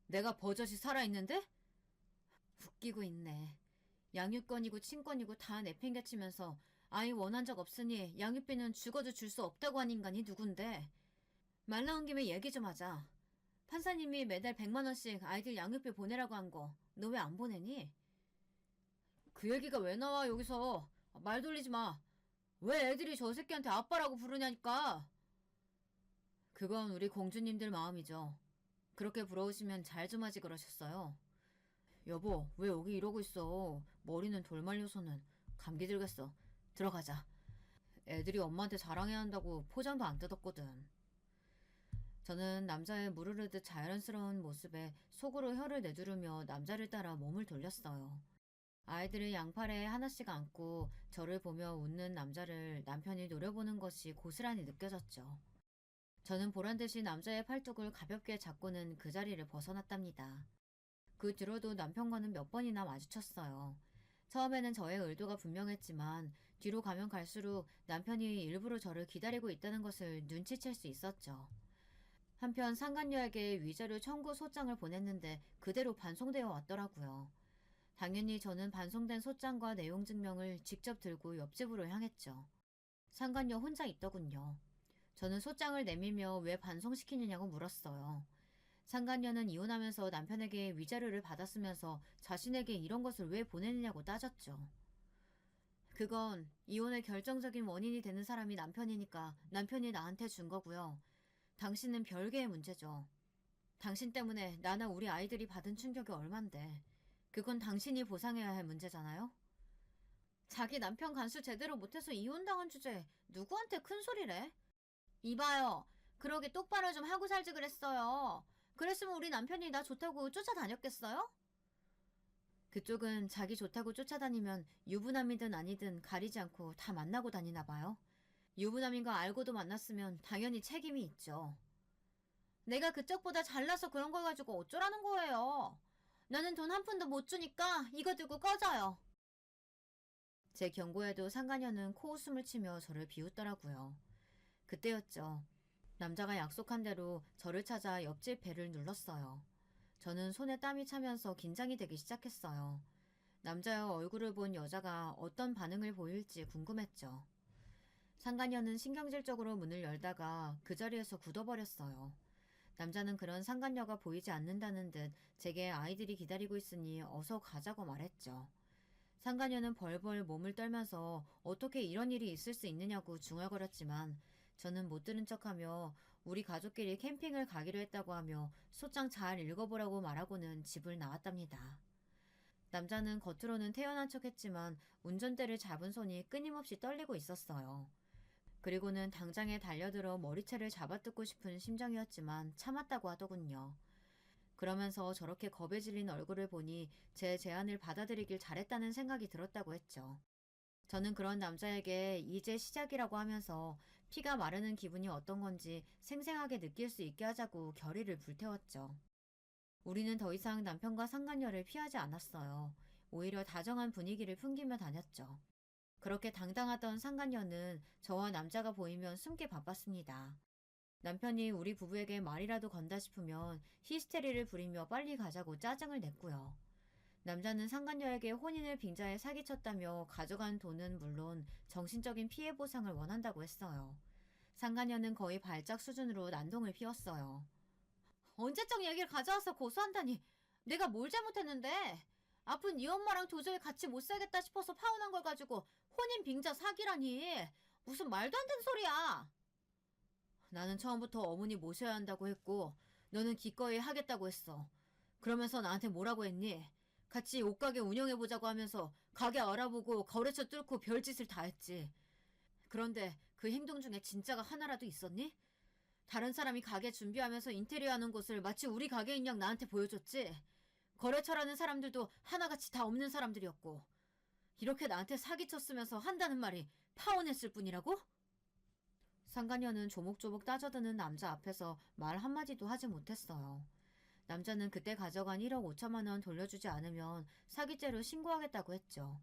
내가 버젓이 살아있는데? 웃기고 있네. 양육권이고 친권이고 다 내팽개치면서 아이 원한 적 없으니 양육비는 죽어도 줄 수 없다고 한 인간이 누군데. 말 나온 김에 얘기 좀 하자. 판사님이 매달 100만 원씩 아이들 양육비 보내라고 한 거 너 왜 안 보내니? 그 얘기가 왜 나와 여기서. 말 돌리지 마. 왜 애들이 저 새끼한테 아빠라고 부르냐니까. 그건 우리 공주님들 마음이죠. 그렇게 부러우시면 잘 좀 하지 그러셨어요. 여보, 왜 여기 이러고 있어? 머리는 돌 말려서는. 감기 들겠어. 들어가자. 애들이 엄마한테 자랑해야 한다고 포장도 안 뜯었거든. 저는 남자의 무르르듯 자연스러운 모습에 속으로 혀를 내두르며 남자를 따라 몸을 돌렸어요. 아이들을 양팔에 하나씩 안고 저를 보며 웃는 남자를 남편이 노려보는 것이 고스란히 느껴졌죠. 저는 보란듯이 남자의 팔뚝을 가볍게 잡고는 그 자리를 벗어났답니다. 그 뒤로도 남편과는 몇 번이나 마주쳤어요. 처음에는 저의 의도가 분명했지만 뒤로 가면 갈수록 남편이 일부러 저를 기다리고 있다는 것을 눈치챌 수 있었죠. 한편 상간녀에게 위자료 청구 소장을 보냈는데 그대로 반송되어 왔더라고요. 당연히 저는 반송된 소장과 내용 증명을 직접 들고 옆집으로 향했죠. 상간녀 혼자 있더군요. 저는 소장을 내밀며 왜 반송시키느냐고 물었어요. 상간녀는 이혼하면서 남편에게 위자료를 받았으면서 자신에게 이런 것을 왜 보내느냐고 따졌죠. 그건 이혼의 결정적인 원인이 되는 사람이 남편이니까 남편이 나한테 준 거고요. 당신은 별개의 문제죠. 당신 때문에 나나 우리 아이들이 받은 충격이 얼만데. 그건 당신이 보상해야 할 문제잖아요? 자기 남편 간수 제대로 못해서 이혼당한 주제에 누구한테 큰 소리래? 이봐요. 그러게 똑바로 좀 하고 살지 그랬어요. 그랬으면 우리 남편이 나 좋다고 쫓아다녔겠어요? 그쪽은 자기 좋다고 쫓아다니면 유부남이든 아니든 가리지 않고 다 만나고 다니나 봐요. 유부남인 거 알고도 만났으면 당연히 책임이 있죠. 내가 그쪽보다 잘나서 그런 걸 가지고 어쩌라는 거예요. 나는 돈 한 푼도 못 주니까 이거 들고 꺼져요. 제 경고에도 상간녀는 코웃음을 치며 저를 비웃더라고요. 그때였죠. 남자가 약속한 대로 저를 찾아 옆집 벨을 눌렀어요. 저는 손에 땀이 차면서 긴장이 되기 시작했어요. 남자의 얼굴을 본 여자가 어떤 반응을 보일지 궁금했죠. 상간녀는 신경질적으로 문을 열다가 그 자리에서 굳어버렸어요. 남자는 그런 상간녀가 보이지 않는다는 듯 제게 아이들이 기다리고 있으니 어서 가자고 말했죠. 상간녀는 벌벌 몸을 떨면서 어떻게 이런 일이 있을 수 있느냐고 중얼거렸지만 저는 못 들은 척하며 우리 가족끼리 캠핑을 가기로 했다고 하며 소장 잘 읽어보라고 말하고는 집을 나왔답니다. 남자는 겉으로는 태연한 척했지만 운전대를 잡은 손이 끊임없이 떨리고 있었어요. 그리고는 당장에 달려들어 머리채를 잡아뜯고 싶은 심정이었지만 참았다고 하더군요. 그러면서 저렇게 겁에 질린 얼굴을 보니 제 제안을 받아들이길 잘했다는 생각이 들었다고 했죠. 저는 그런 남자에게 이제 시작이라고 하면서 피가 마르는 기분이 어떤 건지 생생하게 느낄 수 있게 하자고 결의를 불태웠죠. 우리는 더 이상 남편과 상간녀를 피하지 않았어요. 오히려 다정한 분위기를 풍기며 다녔죠. 그렇게 당당하던 상간녀는 저와 남자가 보이면 숨기 바빴습니다. 남편이 우리 부부에게 말이라도 건다 싶으면 히스테리를 부리며 빨리 가자고 짜증을 냈고요. 남자는 상간녀에게 혼인을 빙자해 사기쳤다며 가져간 돈은 물론 정신적인 피해 보상을 원한다고 했어요. 상간녀는 거의 발작 수준으로 난동을 피웠어요. 언제적 얘기를 가져와서 고소한다니. 내가 뭘 잘못했는데. 아픈 이 엄마랑 도저히 같이 못 살겠다 싶어서 파혼한 걸 가지고 혼인 빙자 사기라니. 무슨 말도 안 되는 소리야. 나는 처음부터 어머니 모셔야 한다고 했고 너는 기꺼이 하겠다고 했어. 그러면서 나한테 뭐라고 했니? 같이 옷가게 운영해보자고 하면서 가게 알아보고 거래처 뚫고 별짓을 다 했지. 그런데 그 행동 중에 진짜가 하나라도 있었니? 다른 사람이 가게 준비하면서 인테리어 하는 곳을 마치 우리 가게인 양 나한테 보여줬지. 거래처라는 사람들도 하나같이 다 없는 사람들이었고 이렇게 나한테 사기쳤으면서 한다는 말이 파혼했을 뿐이라고? 상간녀는 조목조목 따져드는 남자 앞에서 말 한마디도 하지 못했어요. 남자는 그때 가져간 1억 5천만 원 돌려주지 않으면 사기죄로 신고하겠다고 했죠.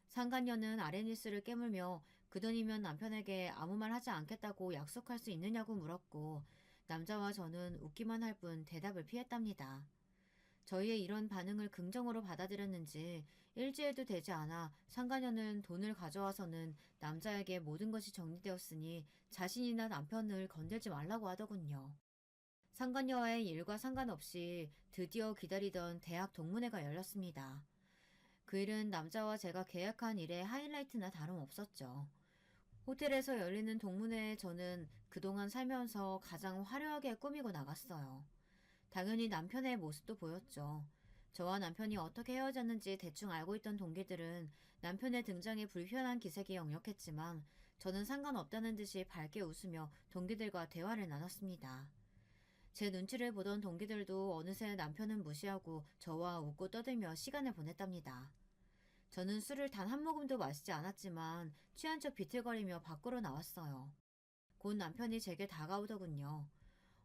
상간녀는 아레니스를 깨물며 그 돈이면 남편에게 아무 말 하지 않겠다고 약속할 수 있느냐고 물었고 남자와 저는 웃기만 할 뿐 대답을 피했답니다. 저희의 이런 반응을 긍정으로 받아들였는지 일주일도 되지 않아 상간녀는 돈을 가져와서는 남자에게 모든 것이 정리되었으니 자신이나 남편을 건들지 말라고 하더군요. 상간녀와의 일과 상관없이 드디어 기다리던 대학 동문회가 열렸습니다. 그 일은 남자와 제가 계약한 일의 하이라이트나 다름없었죠. 호텔에서 열리는 동문회에 저는 그동안 살면서 가장 화려하게 꾸미고 나갔어요. 당연히 남편의 모습도 보였죠. 저와 남편이 어떻게 헤어졌는지 대충 알고 있던 동기들은 남편의 등장에 불편한 기색이 역력했지만 저는 상관없다는 듯이 밝게 웃으며 동기들과 대화를 나눴습니다. 제 눈치를 보던 동기들도 어느새 남편은 무시하고 저와 웃고 떠들며 시간을 보냈답니다. 저는 술을 단 한 모금도 마시지 않았지만 취한 척 비틀거리며 밖으로 나왔어요. 곧 남편이 제게 다가오더군요.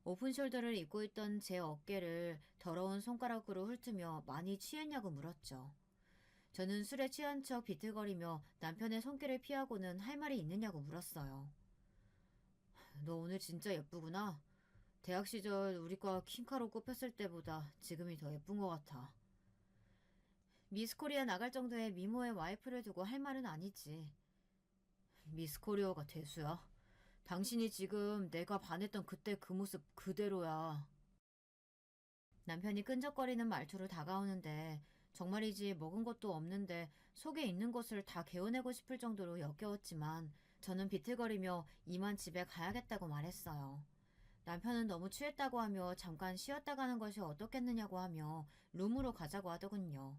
오픈숄더를 입고 있던 제 어깨를 더러운 손가락으로 훑으며 많이 취했냐고 물었죠. 저는 술에 취한 척 비틀거리며 남편의 손길을 피하고는 할 말이 있느냐고 물었어요. 너 오늘 진짜 예쁘구나. 대학 시절 우리과 킹카로 꼽혔을 때보다 지금이 더 예쁜 것 같아. 미스코리아 나갈 정도의 미모의 와이프를 두고 할 말은 아니지. 미스코리아가 대수야. 당신이 지금 내가 반했던 그때 그 모습 그대로야. 남편이 끈적거리는 말투로 다가오는데 정말이지 먹은 것도 없는데 속에 있는 것을 다 개어내고 싶을 정도로 역겨웠지만 저는 비틀거리며 이만 집에 가야겠다고 말했어요. 남편은 너무 취했다고 하며 잠깐 쉬었다 가는 것이 어떻겠느냐고 하며 룸으로 가자고 하더군요.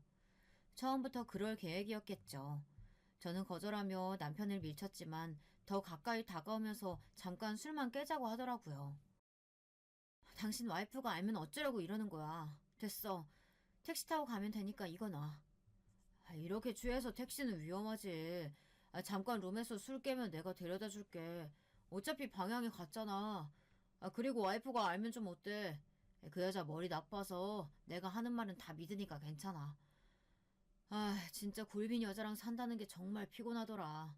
처음부터 그럴 계획이었겠죠. 저는 거절하며 남편을 밀쳤지만 더 가까이 다가오면서 잠깐 술만 깨자고 하더라고요. 당신 와이프가 알면 어쩌려고 이러는 거야. 됐어. 택시 타고 가면 되니까 이거 놔. 이렇게 취해서 택시는 위험하지. 잠깐 룸에서 술 깨면 내가 데려다 줄게. 어차피 방향이 같잖아. 그리고 와이프가 알면 좀 어때? 그 여자 머리 나빠서 내가 하는 말은 다 믿으니까 괜찮아. 진짜 골빈 여자랑 산다는 게 정말 피곤하더라.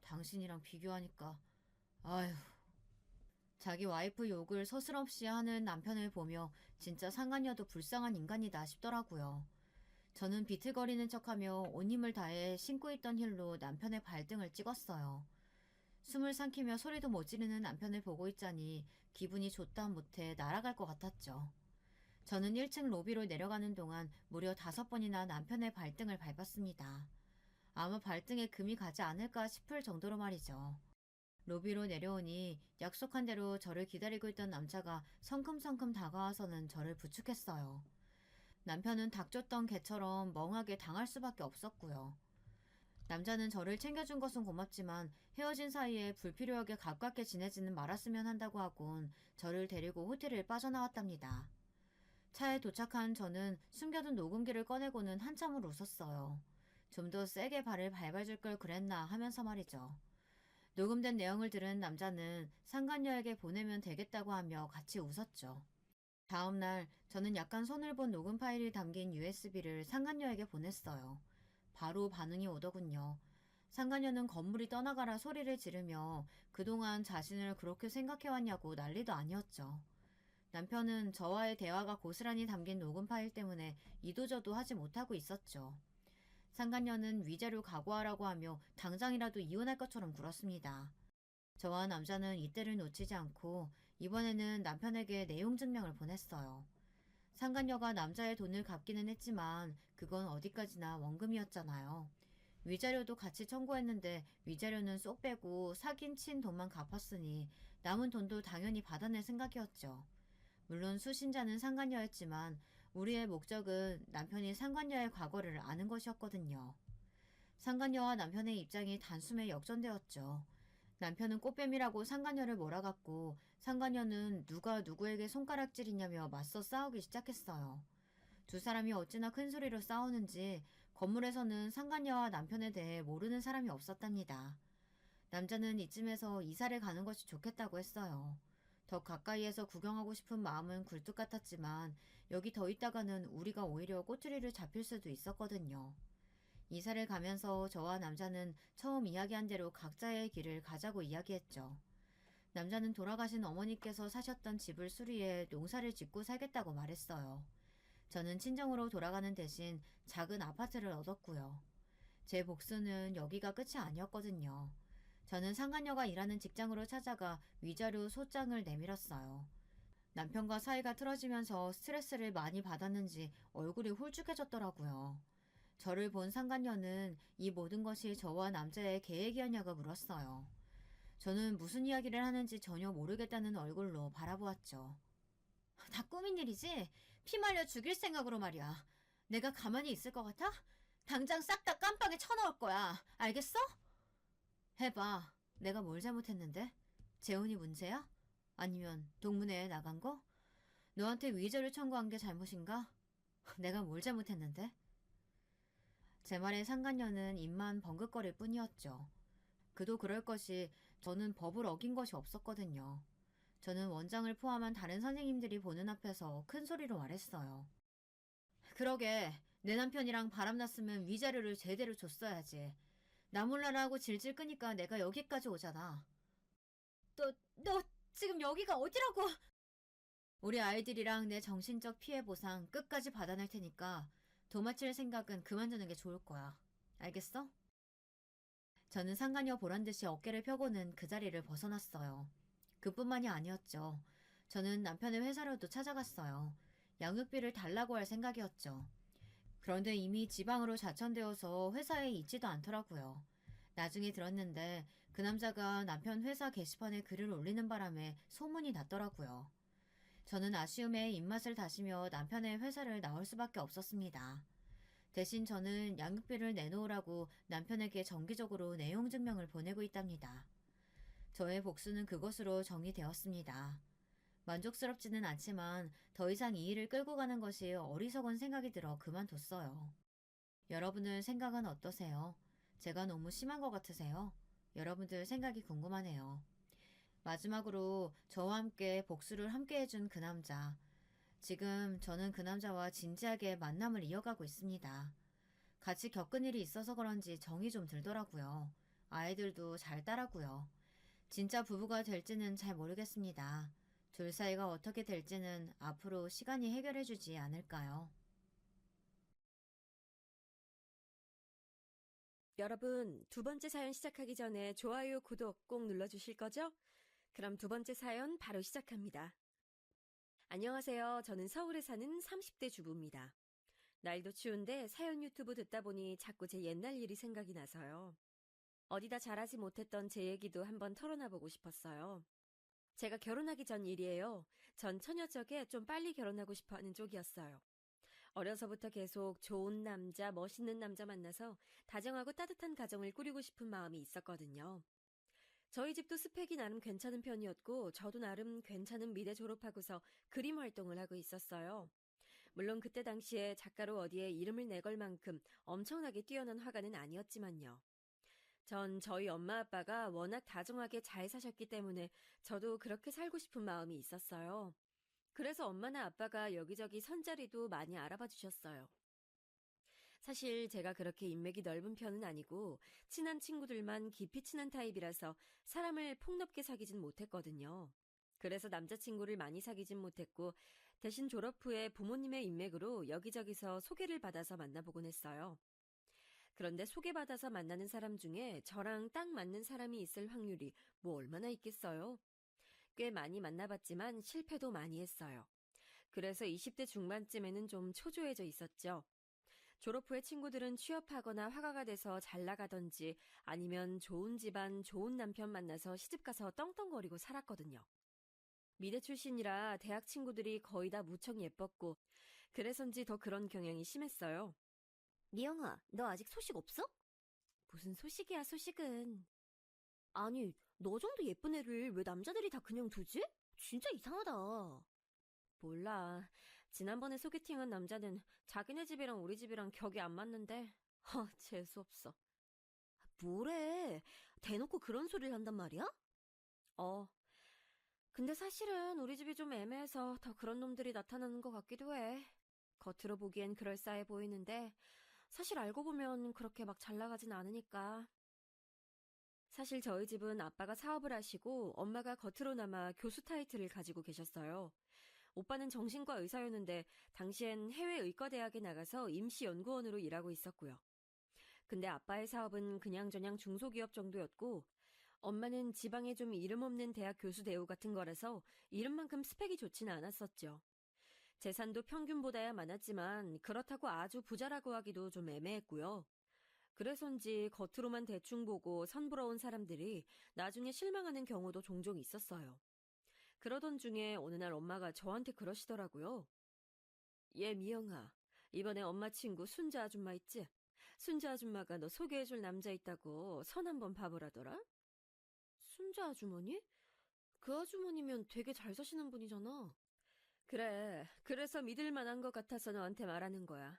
당신이랑 비교하니까. 아휴. 자기 와이프 욕을 서슴없이 하는 남편을 보며 진짜 상간녀도 불쌍한 인간이다 싶더라고요. 저는 비틀거리는 척하며 온 힘을 다해 신고 있던 힐로 남편의 발등을 찍었어요. 숨을 삼키며 소리도 못 지르는 남편을 보고 있자니 기분이 좋다 못해 날아갈 것 같았죠. 저는 1층 로비로 내려가는 동안 무려 5번이나 남편의 발등을 밟았습니다. 아마 발등에 금이 가지 않을까 싶을 정도로 말이죠. 로비로 내려오니 약속한 대로 저를 기다리고 있던 남자가 성큼성큼 다가와서는 저를 부축했어요. 남편은 닥쳤던 개처럼 멍하게 당할 수밖에 없었고요. 남자는 저를 챙겨준 것은 고맙지만 헤어진 사이에 불필요하게 가깝게 지내지는 말았으면 한다고 하곤 저를 데리고 호텔을 빠져나왔답니다. 차에 도착한 저는 숨겨둔 녹음기를 꺼내고는 한참을 웃었어요. 좀 더 세게 발을 밟아줄 걸 그랬나 하면서 말이죠. 녹음된 내용을 들은 남자는 상간녀에게 보내면 되겠다고 하며 같이 웃었죠. 다음날 저는 약간 손을 본 녹음 파일이 담긴 USB를 상간녀에게 보냈어요. 바로 반응이 오더군요. 상간녀는 건물이 떠나가라 소리를 지르며 그동안 자신을 그렇게 생각해왔냐고 난리도 아니었죠. 남편은 저와의 대화가 고스란히 담긴 녹음 파일 때문에 이도저도 하지 못하고 있었죠. 상간녀는 위자료 각오하라고 하며 당장이라도 이혼할 것처럼 굴었습니다. 저와 남자는 이때를 놓치지 않고 이번에는 남편에게 내용 증명을 보냈어요. 상간녀가 남자의 돈을 갚기는 했지만 그건 어디까지나 원금이었잖아요. 위자료도 같이 청구했는데 위자료는 쏙 빼고 사긴 친 돈만 갚았으니 남은 돈도 당연히 받아낼 생각이었죠. 물론 수신자는 상간녀였지만 우리의 목적은 남편이 상간녀의 과거를 아는 것이었거든요. 상간녀와 남편의 입장이 단숨에 역전되었죠. 남편은 꽃뱀이라고 상간녀를 몰아갔고 상간녀는 누가 누구에게 손가락질이냐며 맞서 싸우기 시작했어요. 두 사람이 어찌나 큰 소리로 싸우는지 건물에서는 상간녀와 남편에 대해 모르는 사람이 없었답니다. 남자는 이쯤에서 이사를 가는 것이 좋겠다고 했어요. 더 가까이에서 구경하고 싶은 마음은 굴뚝 같았지만 여기 더 있다가는 우리가 오히려 꼬투리를 잡힐 수도 있었거든요. 이사를 가면서 저와 남자는 처음 이야기한 대로 각자의 길을 가자고 이야기했죠. 남자는 돌아가신 어머니께서 사셨던 집을 수리해 농사를 짓고 살겠다고 말했어요. 저는 친정으로 돌아가는 대신 작은 아파트를 얻었고요. 제 복수는 여기가 끝이 아니었거든요. 저는 상간녀가 일하는 직장으로 찾아가 위자료 소장을 내밀었어요. 남편과 사이가 틀어지면서 스트레스를 많이 받았는지 얼굴이 홀쭉해졌더라고요. 저를 본 상간녀는 이 모든 것이 저와 남자의 계획이었냐고 물었어요. 저는 무슨 이야기를 하는지 전혀 모르겠다는 얼굴로 바라보았죠. 다 꾸민 일이지? 피 말려 죽일 생각으로 말이야. 내가 가만히 있을 것 같아? 당장 싹 다 깜빵에 쳐넣을 거야. 알겠어? 해봐. 내가 뭘 잘못했는데? 재혼이 문제야? 아니면 동문회에 나간 거? 너한테 위자료 청구한 게 잘못인가? 내가 뭘 잘못했는데? 제 말에 상간녀는 입만 벙긋거릴 뿐이었죠. 그도 그럴 것이 저는 법을 어긴 것이 없었거든요. 저는 원장을 포함한 다른 선생님들이 보는 앞에서 큰 소리로 말했어요. 그러게 내 남편이랑 바람났으면 위자료를 제대로 줬어야지. 나 몰라라 하고 질질 끄니까 내가 여기까지 오잖아. 너 지금 여기가 어디라고? 우리 아이들이랑 내 정신적 피해 보상 끝까지 받아낼 테니까 도마칠 생각은 그만 두는 게 좋을 거야. 알겠어? 저는 상간녀 보란 듯이 어깨를 펴고는 그 자리를 벗어났어요. 그뿐만이 아니었죠. 저는 남편의 회사로도 찾아갔어요. 양육비를 달라고 할 생각이었죠. 그런데 이미 지방으로 자천되어서 회사에 있지도 않더라고요. 나중에 들었는데 그 남자가 남편 회사 게시판에 글을 올리는 바람에 소문이 났더라고요. 저는 아쉬움에 입맛을 다시며 남편의 회사를 나올 수밖에 없었습니다. 대신 저는 양육비를 내놓으라고 남편에게 정기적으로 내용 증명을 보내고 있답니다. 저의 복수는 그것으로 정리되었습니다. 만족스럽지는 않지만 더 이상 이 일을 끌고 가는 것이 어리석은 생각이 들어 그만뒀어요. 여러분들 생각은 어떠세요? 제가 너무 심한 것 같으세요? 여러분들 생각이 궁금하네요. 마지막으로 저와 함께 복수를 함께 해준 그 남자. 지금 저는 그 남자와 진지하게 만남을 이어가고 있습니다. 같이 겪은 일이 있어서 그런지 정이 좀 들더라고요. 아이들도 잘 따라고요. 진짜 부부가 될지는 잘 모르겠습니다. 둘 사이가 어떻게 될지는 앞으로 시간이 해결해주지 않을까요? 여러분, 두 번째 사연 시작하기 전에 좋아요, 구독 꼭 눌러주실 거죠? 그럼 두 번째 사연 바로 시작합니다. 안녕하세요. 저는 서울에 사는 30대 주부입니다. 날도 추운데 사연 유튜브 듣다 보니 자꾸 제 옛날 일이 생각이 나서요. 어디다 잘하지 못했던 제 얘기도 한번 털어놔보고 싶었어요. 제가 결혼하기 전 일이에요. 전 처녀적에 좀 빨리 결혼하고 싶어 하는 쪽이었어요. 어려서부터 계속 좋은 남자, 멋있는 남자 만나서 다정하고 따뜻한 가정을 꾸리고 싶은 마음이 있었거든요. 저희 집도 스펙이 나름 괜찮은 편이었고 저도 나름 괜찮은 미대 졸업하고서 그림 활동을 하고 있었어요. 물론 그때 당시에 작가로 어디에 이름을 내걸 만큼 엄청나게 뛰어난 화가는 아니었지만요. 전 저희 엄마 아빠가 워낙 다정하게 잘 사셨기 때문에 저도 그렇게 살고 싶은 마음이 있었어요. 그래서 엄마나 아빠가 여기저기 선자리도 많이 알아봐 주셨어요. 사실 제가 그렇게 인맥이 넓은 편은 아니고 친한 친구들만 깊이 친한 타입이라서 사람을 폭넓게 사귀진 못했거든요. 그래서 남자친구를 많이 사귀진 못했고 대신 졸업 후에 부모님의 인맥으로 여기저기서 소개를 받아서 만나보곤 했어요. 그런데 소개받아서 만나는 사람 중에 저랑 딱 맞는 사람이 있을 확률이 뭐 얼마나 있겠어요? 꽤 많이 만나봤지만 실패도 많이 했어요. 그래서 20대 중반쯤에는 좀 초조해져 있었죠. 졸업 후에 친구들은 취업하거나 화가가 돼서 잘 나가던지 아니면 좋은 집안, 좋은 남편 만나서 시집가서 떵떵거리고 살았거든요. 미대 출신이라 대학 친구들이 거의 다 무척 예뻤고 그래서인지 더 그런 경향이 심했어요. 미영아, 너 아직 소식 없어? 무슨 소식이야, 소식은. 아니, 너 정도 예쁜 애를 왜 남자들이 다 그냥 두지? 진짜 이상하다. 몰라. 지난번에 소개팅한 남자는 자기네 집이랑 우리 집이랑 격이 안 맞는데, 재수없어. 뭐래? 대놓고 그런 소리를 한단 말이야? 어. 근데 사실은 우리 집이 좀 애매해서 더 그런 놈들이 나타나는 것 같기도 해. 겉으로 보기엔 그럴싸해 보이는데, 사실 알고 보면 그렇게 막 잘 나가진 않으니까. 사실 저희 집은 아빠가 사업을 하시고 엄마가 겉으로나마 교수 타이틀을 가지고 계셨어요. 오빠는 정신과 의사였는데 당시엔 해외 의과대학에 나가서 임시연구원으로 일하고 있었고요. 근데 아빠의 사업은 그냥저냥 중소기업 정도였고 엄마는 지방에 좀 이름 없는 대학 교수 대우 같은 거라서 이름만큼 스펙이 좋지는 않았었죠. 재산도 평균보다야 많았지만 그렇다고 아주 부자라고 하기도 좀 애매했고요. 그래서인지 겉으로만 대충 보고 선부러운 사람들이 나중에 실망하는 경우도 종종 있었어요. 그러던 중에 어느 날 엄마가 저한테 그러시더라고요. 얘 미영아, 이번에 엄마 친구 순자 아줌마 있지? 순자 아줌마가 너 소개해줄 남자 있다고 선 한번 봐보라더라? 순자 아주머니? 그 아주머니면 되게 잘 사시는 분이잖아. 그래, 그래서 믿을 만한 것 같아서 너한테 말하는 거야.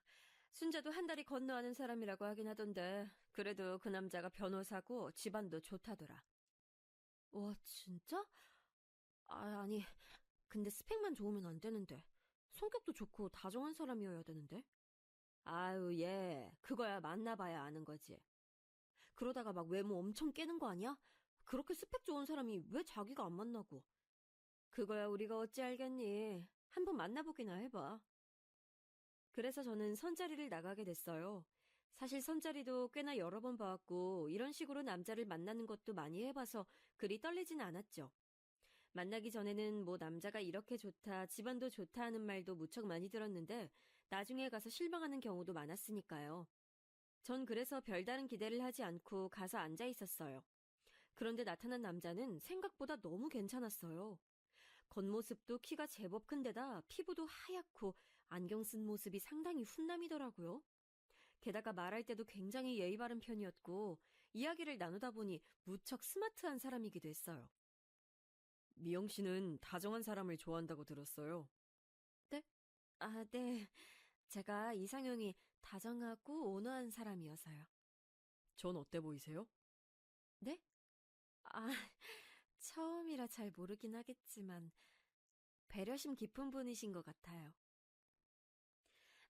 순자도 한 다리 건너 아는 사람이라고 하긴 하던데, 그래도 그 남자가 변호사고 집안도 좋다더라. 와, 진짜? 아니, 근데 스펙만 좋으면 안 되는데. 성격도 좋고 다정한 사람이어야 되는데. 아유, 얘, 그거야 만나봐야 아는 거지. 그러다가 막 외모 엄청 깨는 거 아니야? 그렇게 스펙 좋은 사람이 왜 자기가 안 만나고. 그거야 우리가 어찌 알겠니? 한번 만나보기나 해봐. 그래서 저는 선자리를 나가게 됐어요. 사실 선자리도 꽤나 여러 번 봐왔고 이런 식으로 남자를 만나는 것도 많이 해봐서 그리 떨리진 않았죠. 만나기 전에는 뭐 남자가 이렇게 좋다, 집안도 좋다 하는 말도 무척 많이 들었는데 나중에 가서 실망하는 경우도 많았으니까요. 전 그래서 별다른 기대를 하지 않고 가서 앉아 있었어요. 그런데 나타난 남자는 생각보다 너무 괜찮았어요. 겉모습도 키가 제법 큰데다 피부도 하얗고 안경 쓴 모습이 상당히 훈남이더라고요. 게다가 말할 때도 굉장히 예의 바른 편이었고 이야기를 나누다 보니 무척 스마트한 사람이기도 했어요. 미영 씨는 다정한 사람을 좋아한다고 들었어요. 네? 아, 네. 제가 이상형이 다정하고 온화한 사람이어서요. 전 어때 보이세요? 네? 아, 처음이라 잘 모르긴 하겠지만 배려심 깊은 분이신 것 같아요.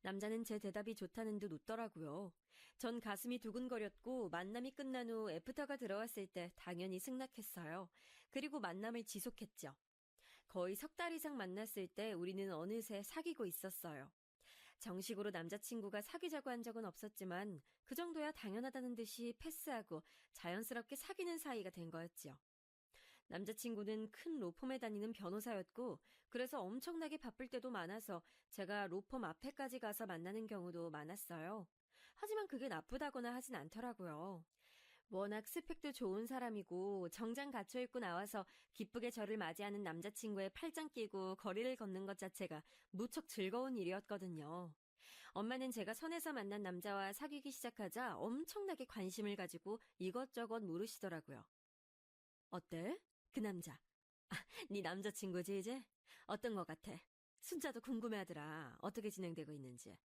남자는 제 대답이 좋다는 듯 웃더라고요. 전 가슴이 두근거렸고 만남이 끝난 후 애프터가 들어왔을 때 당연히 승낙했어요. 그리고 만남을 지속했죠. 거의 석 달 이상 만났을 때 우리는 어느새 사귀고 있었어요. 정식으로 남자친구가 사귀자고 한 적은 없었지만 그 정도야 당연하다는 듯이 패스하고 자연스럽게 사귀는 사이가 된 거였죠. 남자친구는 큰 로펌에 다니는 변호사였고 그래서 엄청나게 바쁠 때도 많아서 제가 로펌 앞에까지 가서 만나는 경우도 많았어요. 하지만 그게 나쁘다거나 하진 않더라고요. 워낙 스펙도 좋은 사람이고 정장 갖춰 입고 나와서 기쁘게 저를 맞이하는 남자친구의 팔짱 끼고 거리를 걷는 것 자체가 무척 즐거운 일이었거든요. 엄마는 제가 선에서 만난 남자와 사귀기 시작하자 엄청나게 관심을 가지고 이것저것 물으시더라고요. 어때? 그 남자. 네 남자친구지 이제? 어떤 것 같아? 순자도 궁금해하더라. 어떻게 진행되고 있는지.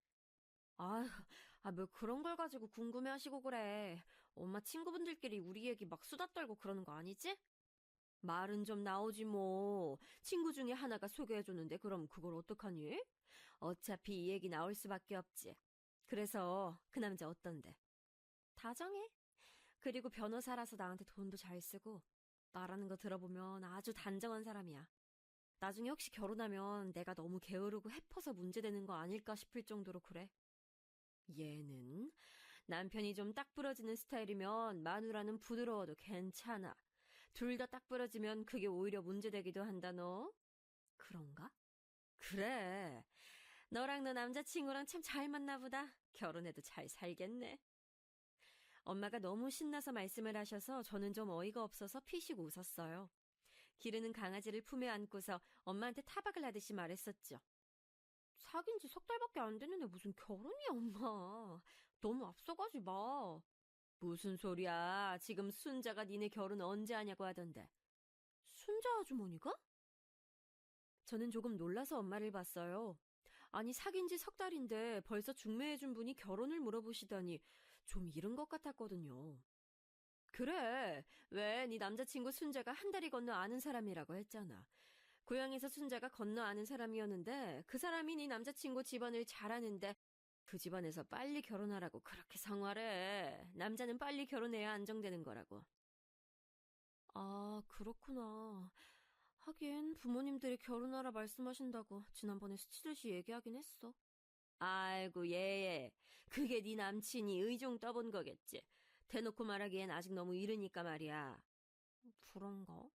아휴, 뭐 그런 걸 가지고 궁금해하시고 그래. 엄마 친구분들끼리 우리 얘기 막 수다 떨고 그러는 거 아니지? 말은 좀 나오지 뭐. 친구 중에 하나가 소개해줬는데 그럼 그걸 어떡하니? 어차피 이 얘기 나올 수밖에 없지. 그래서 그 남자 어떤데? 다정해. 그리고 변호사라서 나한테 돈도 잘 쓰고 말하는 거 들어보면 아주 단정한 사람이야. 나중에 혹시 결혼하면 내가 너무 게으르고 해퍼서 문제되는 거 아닐까 싶을 정도로 그래. 얘는 남편이 좀 딱 부러지는 스타일이면 마누라는 부드러워도 괜찮아. 둘 다 딱 부러지면 그게 오히려 문제되기도 한다 너. 그런가? 그래. 너랑 너 남자친구랑 참 잘 맞나 보다. 결혼해도 잘 살겠네. 엄마가 너무 신나서 말씀을 하셔서 저는 좀 어이가 없어서 피식 웃었어요. 기르는 강아지를 품에 안고서 엄마한테 타박을 하듯이 말했었죠. 사귄 지 석 달밖에 안 됐는데 무슨 결혼이야, 엄마. 너무 앞서가지 마. 무슨 소리야. 지금 순자가 니네 결혼 언제 하냐고 하던데. 순자 아주머니가? 저는 조금 놀라서 엄마를 봤어요. 아니 사귄 지 석 달인데 벌써 중매해준 분이 결혼을 물어보시다니 좀 이른 것 같았거든요. 그래. 왜 네 남자친구 순자가 한 다리 건너 아는 사람이라고 했잖아. 고향에서 순자가 건너 아는 사람이었는데 그 사람이 네 남자친구 집안을 잘 아는데 그 집안에서 빨리 결혼하라고 그렇게 성화래. 남자는 빨리 결혼해야 안정되는 거라고. 아, 그렇구나. 하긴 부모님들이 결혼하라 말씀하신다고 지난번에 스치듯이 얘기하긴 했어. 아이고 얘. 그게 네 남친이 의종 떠본 거겠지. 대놓고 말하기엔 아직 너무 이르니까 말이야. 그런가?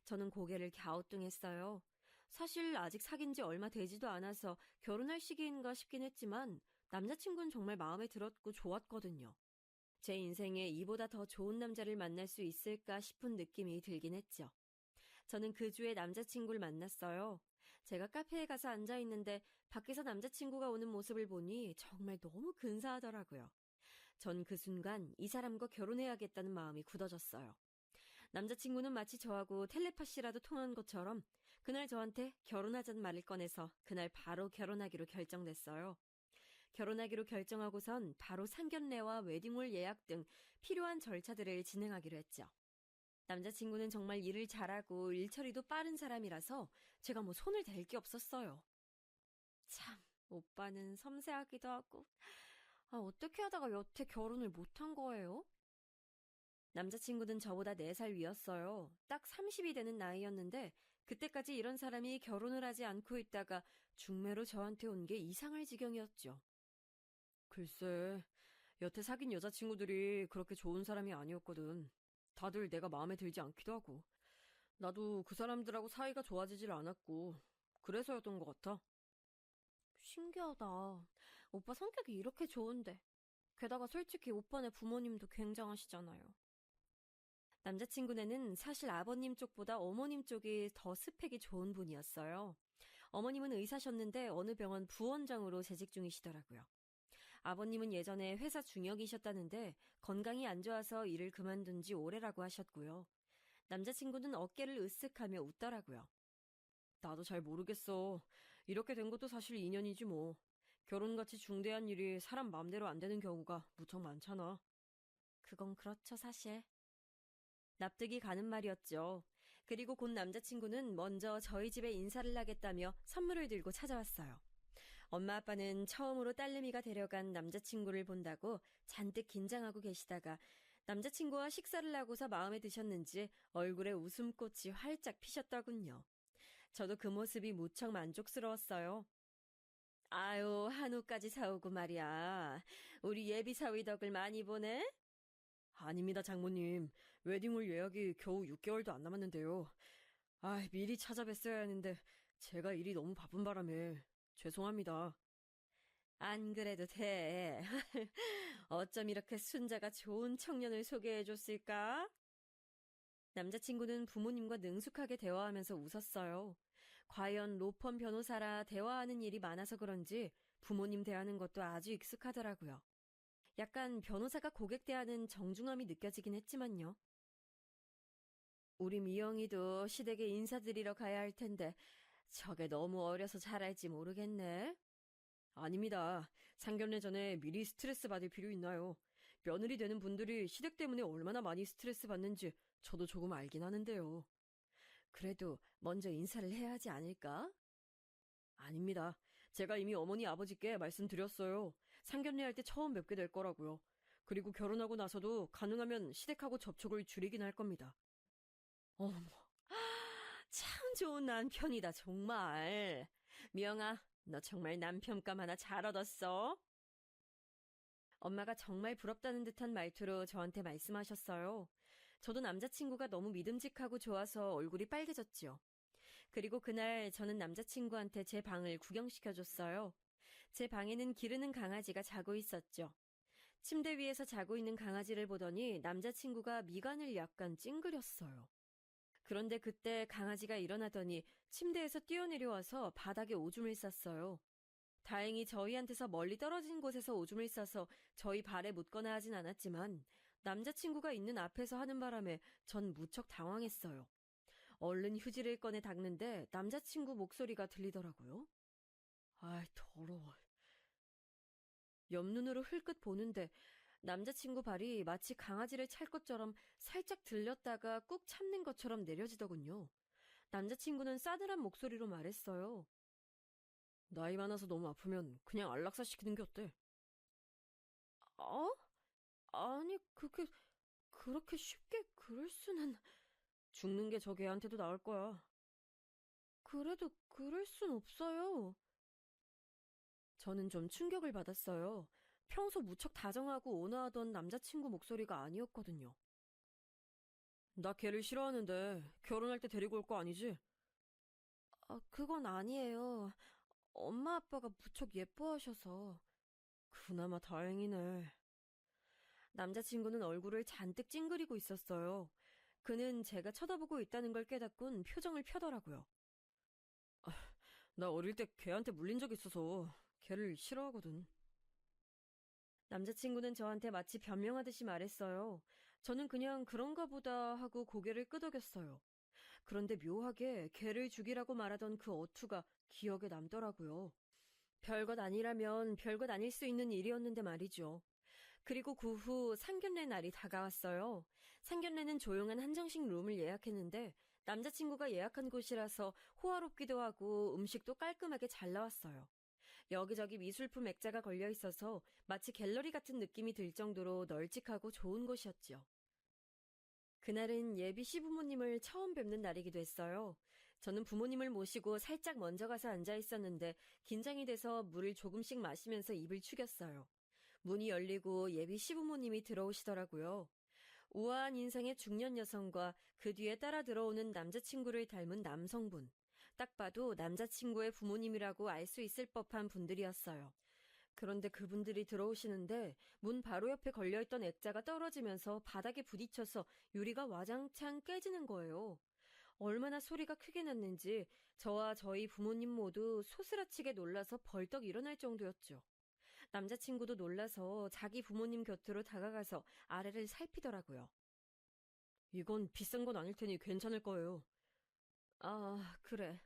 저는 고개를 갸우뚱했어요. 사실 아직 사귄 지 얼마 되지도 않아서 결혼할 시기인가 싶긴 했지만 남자친구는 정말 마음에 들었고 좋았거든요. 제 인생에 이보다 더 좋은 남자를 만날 수 있을까 싶은 느낌이 들긴 했죠. 저는 그 주에 남자친구를 만났어요. 제가 카페에 가서 앉아있는데 밖에서 남자친구가 오는 모습을 보니 정말 너무 근사하더라고요. 전 그 순간 이 사람과 결혼해야겠다는 마음이 굳어졌어요. 남자친구는 마치 저하고 텔레파시라도 통한 것처럼 그날 저한테 결혼하자는 말을 꺼내서 그날 바로 결혼하기로 결정됐어요. 결혼하기로 결정하고선 바로 상견례와 웨딩홀 예약 등 필요한 절차들을 진행하기로 했죠. 남자친구는 정말 일을 잘하고 일처리도 빠른 사람이라서 제가 뭐 손을 댈 게 없었어요. 참, 오빠는 섬세하기도 하고, 어떻게 하다가 여태 결혼을 못한 거예요? 남자친구는 저보다 4살 위였어요. 딱 30이 되는 나이였는데, 그때까지 이런 사람이 결혼을 하지 않고 있다가 중매로 저한테 온 게 이상할 지경이었죠. 글쎄, 여태 사귄 여자친구들이 그렇게 좋은 사람이 아니었거든. 다들 내가 마음에 들지 않기도 하고. 나도 그 사람들하고 사이가 좋아지질 않았고, 그래서였던 것 같아. 신기하다. 오빠 성격이 이렇게 좋은데. 게다가 솔직히 오빠네 부모님도 굉장하시잖아요. 남자친구네는 사실 아버님 쪽보다 어머님 쪽이 더 스펙이 좋은 분이었어요. 어머님은 의사셨는데 어느 병원 부원장으로 재직 중이시더라고요. 아버님은 예전에 회사 중역이셨다는데 건강이 안 좋아서 일을 그만둔 지 오래라고 하셨고요. 남자친구는 어깨를 으쓱하며 웃더라고요. 나도 잘 모르겠어. 이렇게 된 것도 사실 인연이지 뭐. 결혼같이 중대한 일이 사람 마음대로 안 되는 경우가 무척 많잖아. 그건 그렇죠, 사실. 납득이 가는 말이었죠. 그리고 곧 남자친구는 먼저 저희 집에 인사를 하겠다며 선물을 들고 찾아왔어요. 엄마 아빠는 처음으로 딸내미가 데려간 남자친구를 본다고 잔뜩 긴장하고 계시다가 남자친구와 식사를 하고서 마음에 드셨는지 얼굴에 웃음꽃이 활짝 피셨더군요. 저도 그 모습이 무척 만족스러웠어요. 아유, 한우까지 사오고 말이야. 우리 예비 사위 덕을 많이 보네? 아닙니다, 장모님. 웨딩홀 예약이 겨우 6개월도 안 남았는데요. 미리 찾아뵀어야 했는데 제가 일이 너무 바쁜 바람에 죄송합니다. 안 그래도 돼. 어쩜 이렇게 순자가 좋은 청년을 소개해줬을까? 남자친구는 부모님과 능숙하게 대화하면서 웃었어요. 과연 로펌 변호사라 대화하는 일이 많아서 그런지 부모님 대하는 것도 아주 익숙하더라고요. 약간 변호사가 고객 대하는 정중함이 느껴지긴 했지만요. 우리 미영이도 시댁에 인사드리러 가야 할 텐데 저게 너무 어려서 잘할지 모르겠네. 아닙니다. 상견례 전에 미리 스트레스 받을 필요 있나요? 며느리 되는 분들이 시댁 때문에 얼마나 많이 스트레스 받는지 저도 조금 알긴 하는데요. 그래도 먼저 인사를 해야 하지 않을까? 아닙니다. 제가 이미 어머니 아버지께 말씀드렸어요. 상견례 할 때 처음 뵙게 될 거라고요. 그리고 결혼하고 나서도 가능하면 시댁하고 접촉을 줄이긴 할 겁니다. 어머, 참 좋은 남편이다, 정말. 미영아, 너 정말 남편감 하나 잘 얻었어. 엄마가 정말 부럽다는 듯한 말투로 저한테 말씀하셨어요. 저도 남자친구가 너무 믿음직하고 좋아서 얼굴이 빨개졌지요. 그리고 그날 저는 남자친구한테 제 방을 구경시켜줬어요. 제 방에는 기르는 강아지가 자고 있었죠. 침대 위에서 자고 있는 강아지를 보더니 남자친구가 미간을 약간 찡그렸어요. 그런데 그때 강아지가 일어나더니 침대에서 뛰어내려와서 바닥에 오줌을 쌌어요. 다행히 저희한테서 멀리 떨어진 곳에서 오줌을 싸서 저희 발에 묻거나 하진 않았지만 남자친구가 있는 앞에서 하는 바람에 전 무척 당황했어요. 얼른 휴지를 꺼내 닦는데 남자친구 목소리가 들리더라고요. 더러워. 옆눈으로 흘끗 보는데 남자친구 발이 마치 강아지를 찰 것처럼 살짝 들렸다가 꾹 참는 것처럼 내려지더군요. 남자친구는 싸늘한 목소리로 말했어요. 나이 많아서 너무 아프면 그냥 안락사 시키는 게 어때? 어? 아니, 그렇게 쉽게 그럴 수는... 죽는 게 저 개한테도 나을 거야. 그래도 그럴 순 없어요. 저는 좀 충격을 받았어요. 평소 무척 다정하고 온화하던 남자친구 목소리가 아니었거든요. 나 걔를 싫어하는데 결혼할 때 데리고 올 거 아니지? 그건 아니에요. 엄마 아빠가 무척 예뻐하셔서. 그나마 다행이네. 남자친구는 얼굴을 잔뜩 찡그리고 있었어요. 그는 제가 쳐다보고 있다는 걸 깨닫곤 표정을 펴더라고요. 나 어릴 때 걔한테 물린 적 있어서 걔를 싫어하거든. 남자친구는 저한테 마치 변명하듯이 말했어요. 저는 그냥 그런가 보다 하고 고개를 끄덕였어요. 그런데 묘하게 걔를 죽이라고 말하던 그 어투가 기억에 남더라고요. 별것 아니라면 별것 아닐 수 있는 일이었는데 말이죠. 그리고 그 후 상견례 날이 다가왔어요. 상견례는 조용한 한정식 룸을 예약했는데 남자친구가 예약한 곳이라서 호화롭기도 하고 음식도 깔끔하게 잘 나왔어요. 여기저기 미술품 액자가 걸려 있어서 마치 갤러리 같은 느낌이 들 정도로 널찍하고 좋은 곳이었죠. 그날은 예비 시부모님을 처음 뵙는 날이기도 했어요. 저는 부모님을 모시고 살짝 먼저 가서 앉아 있었는데 긴장이 돼서 물을 조금씩 마시면서 입을 축였어요. 문이 열리고 예비 시부모님이 들어오시더라고요. 우아한 인상의 중년 여성과 그 뒤에 따라 들어오는 남자친구를 닮은 남성분. 딱 봐도 남자친구의 부모님이라고 알 수 있을 법한 분들이었어요. 그런데 그분들이 들어오시는데 문 바로 옆에 걸려있던 액자가 떨어지면서 바닥에 부딪혀서 유리가 와장창 깨지는 거예요. 얼마나 소리가 크게 났는지 저와 저희 부모님 모두 소스라치게 놀라서 벌떡 일어날 정도였죠. 남자친구도 놀라서 자기 부모님 곁으로 다가가서 아래를 살피더라고요. 이건 비싼 건 아닐 테니 괜찮을 거예요. 아, 그래.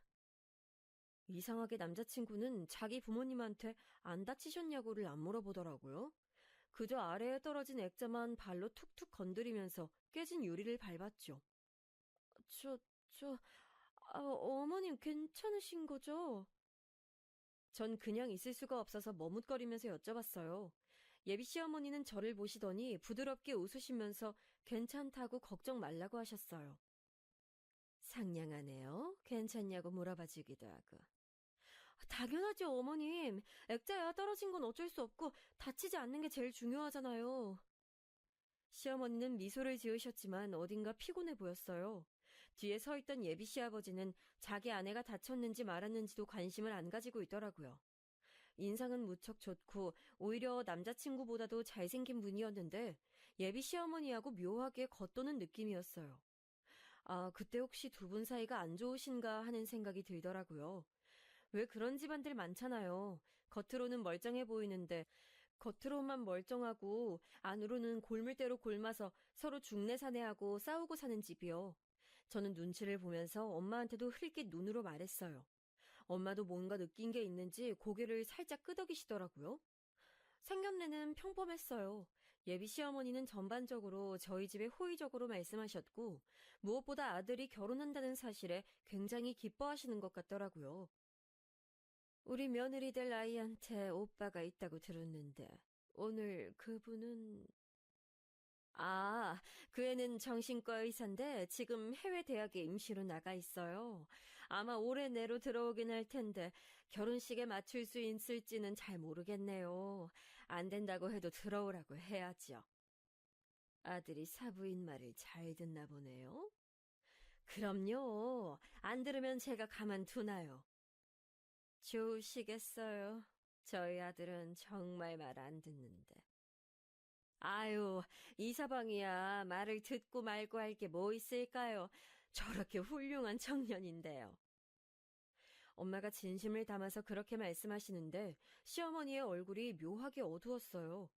이상하게 남자친구는 자기 부모님한테 안 다치셨냐고를 안 물어보더라고요. 그저 아래에 떨어진 액자만 발로 툭툭 건드리면서 깨진 유리를 밟았죠. 저, 어머님 괜찮으신 거죠? 전 그냥 있을 수가 없어서 머뭇거리면서 여쭤봤어요. 예비 시어머니는 저를 보시더니 부드럽게 웃으시면서 괜찮다고 걱정 말라고 하셨어요. 상냥하네요. 괜찮냐고 물어봐 주기도 하고. 당연하죠, 어머님. 액자야 떨어진 건 어쩔 수 없고 다치지 않는 게 제일 중요하잖아요. 시어머니는 미소를 지으셨지만 어딘가 피곤해 보였어요. 뒤에 서 있던 예비 시아버지는 자기 아내가 다쳤는지 말았는지도 관심을 안 가지고 있더라고요. 인상은 무척 좋고 오히려 남자친구보다도 잘생긴 분이었는데 예비 시어머니하고 묘하게 겉도는 느낌이었어요. 아, 그때 혹시 두 분 사이가 안 좋으신가 하는 생각이 들더라고요. 왜 그런 집안들 많잖아요. 겉으로는 멀쩡해 보이는데 겉으로만 멀쩡하고 안으로는 골물대로 골마서 서로 중내사내하고 싸우고 사는 집이요. 저는 눈치를 보면서 엄마한테도 흘낏 눈으로 말했어요. 엄마도 뭔가 느낀 게 있는지 고개를 살짝 끄덕이시더라고요. 상견례는 평범했어요. 예비 시어머니는 전반적으로 저희 집에 호의적으로 말씀하셨고 무엇보다 아들이 결혼한다는 사실에 굉장히 기뻐하시는 것 같더라고요. 우리 며느리 될 아이한테 오빠가 있다고 들었는데 오늘 그분은 아, 그 애는 정신과 의사인데 지금 해외 대학에 임시로 나가 있어요. 아마 올해 내로 들어오긴 할 텐데 결혼식에 맞출 수 있을지는 잘 모르겠네요. 안 된다고 해도 들어오라고 해야죠. 아들이 사부인 말을 잘 듣나 보네요. 그럼요. 안 들으면 제가 가만두나요. 좋으시겠어요. 저희 아들은 정말 말 안 듣는데. 아유, 이서방이야. 말을 듣고 말고 할 게 뭐 있을까요? 저렇게 훌륭한 청년인데요. 엄마가 진심을 담아서 그렇게 말씀하시는데 시어머니의 얼굴이 묘하게 어두웠어요.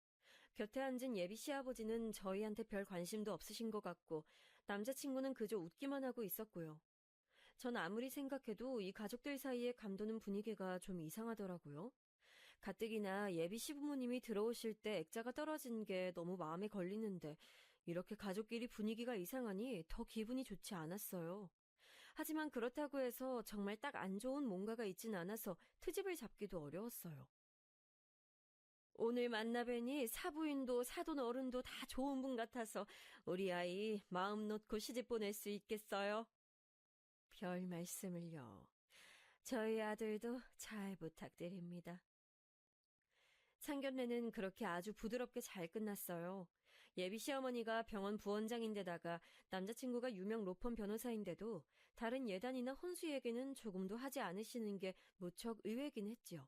곁에 앉은 예비 시아버지는 저희한테 별 관심도 없으신 것 같고 남자친구는 그저 웃기만 하고 있었고요. 전 아무리 생각해도 이 가족들 사이에 감도는 분위기가 좀 이상하더라고요. 가뜩이나 예비 시부모님이 들어오실 때 액자가 떨어진 게 너무 마음에 걸리는데 이렇게 가족끼리 분위기가 이상하니 더 기분이 좋지 않았어요. 하지만 그렇다고 해서 정말 딱 안 좋은 뭔가가 있진 않아서 트집을 잡기도 어려웠어요. 오늘 만나뵈니 사부인도 사돈 어른도 다 좋은 분 같아서 우리 아이 마음 놓고 시집 보낼 수 있겠어요? 별 말씀을요. 저희 아들도 잘 부탁드립니다. 상견례는 그렇게 아주 부드럽게 잘 끝났어요. 예비 시어머니가 병원 부원장인데다가 남자친구가 유명 로펌 변호사인데도 다른 예단이나 혼수에게는 조금도 하지 않으시는 게 무척 의외긴 했지요.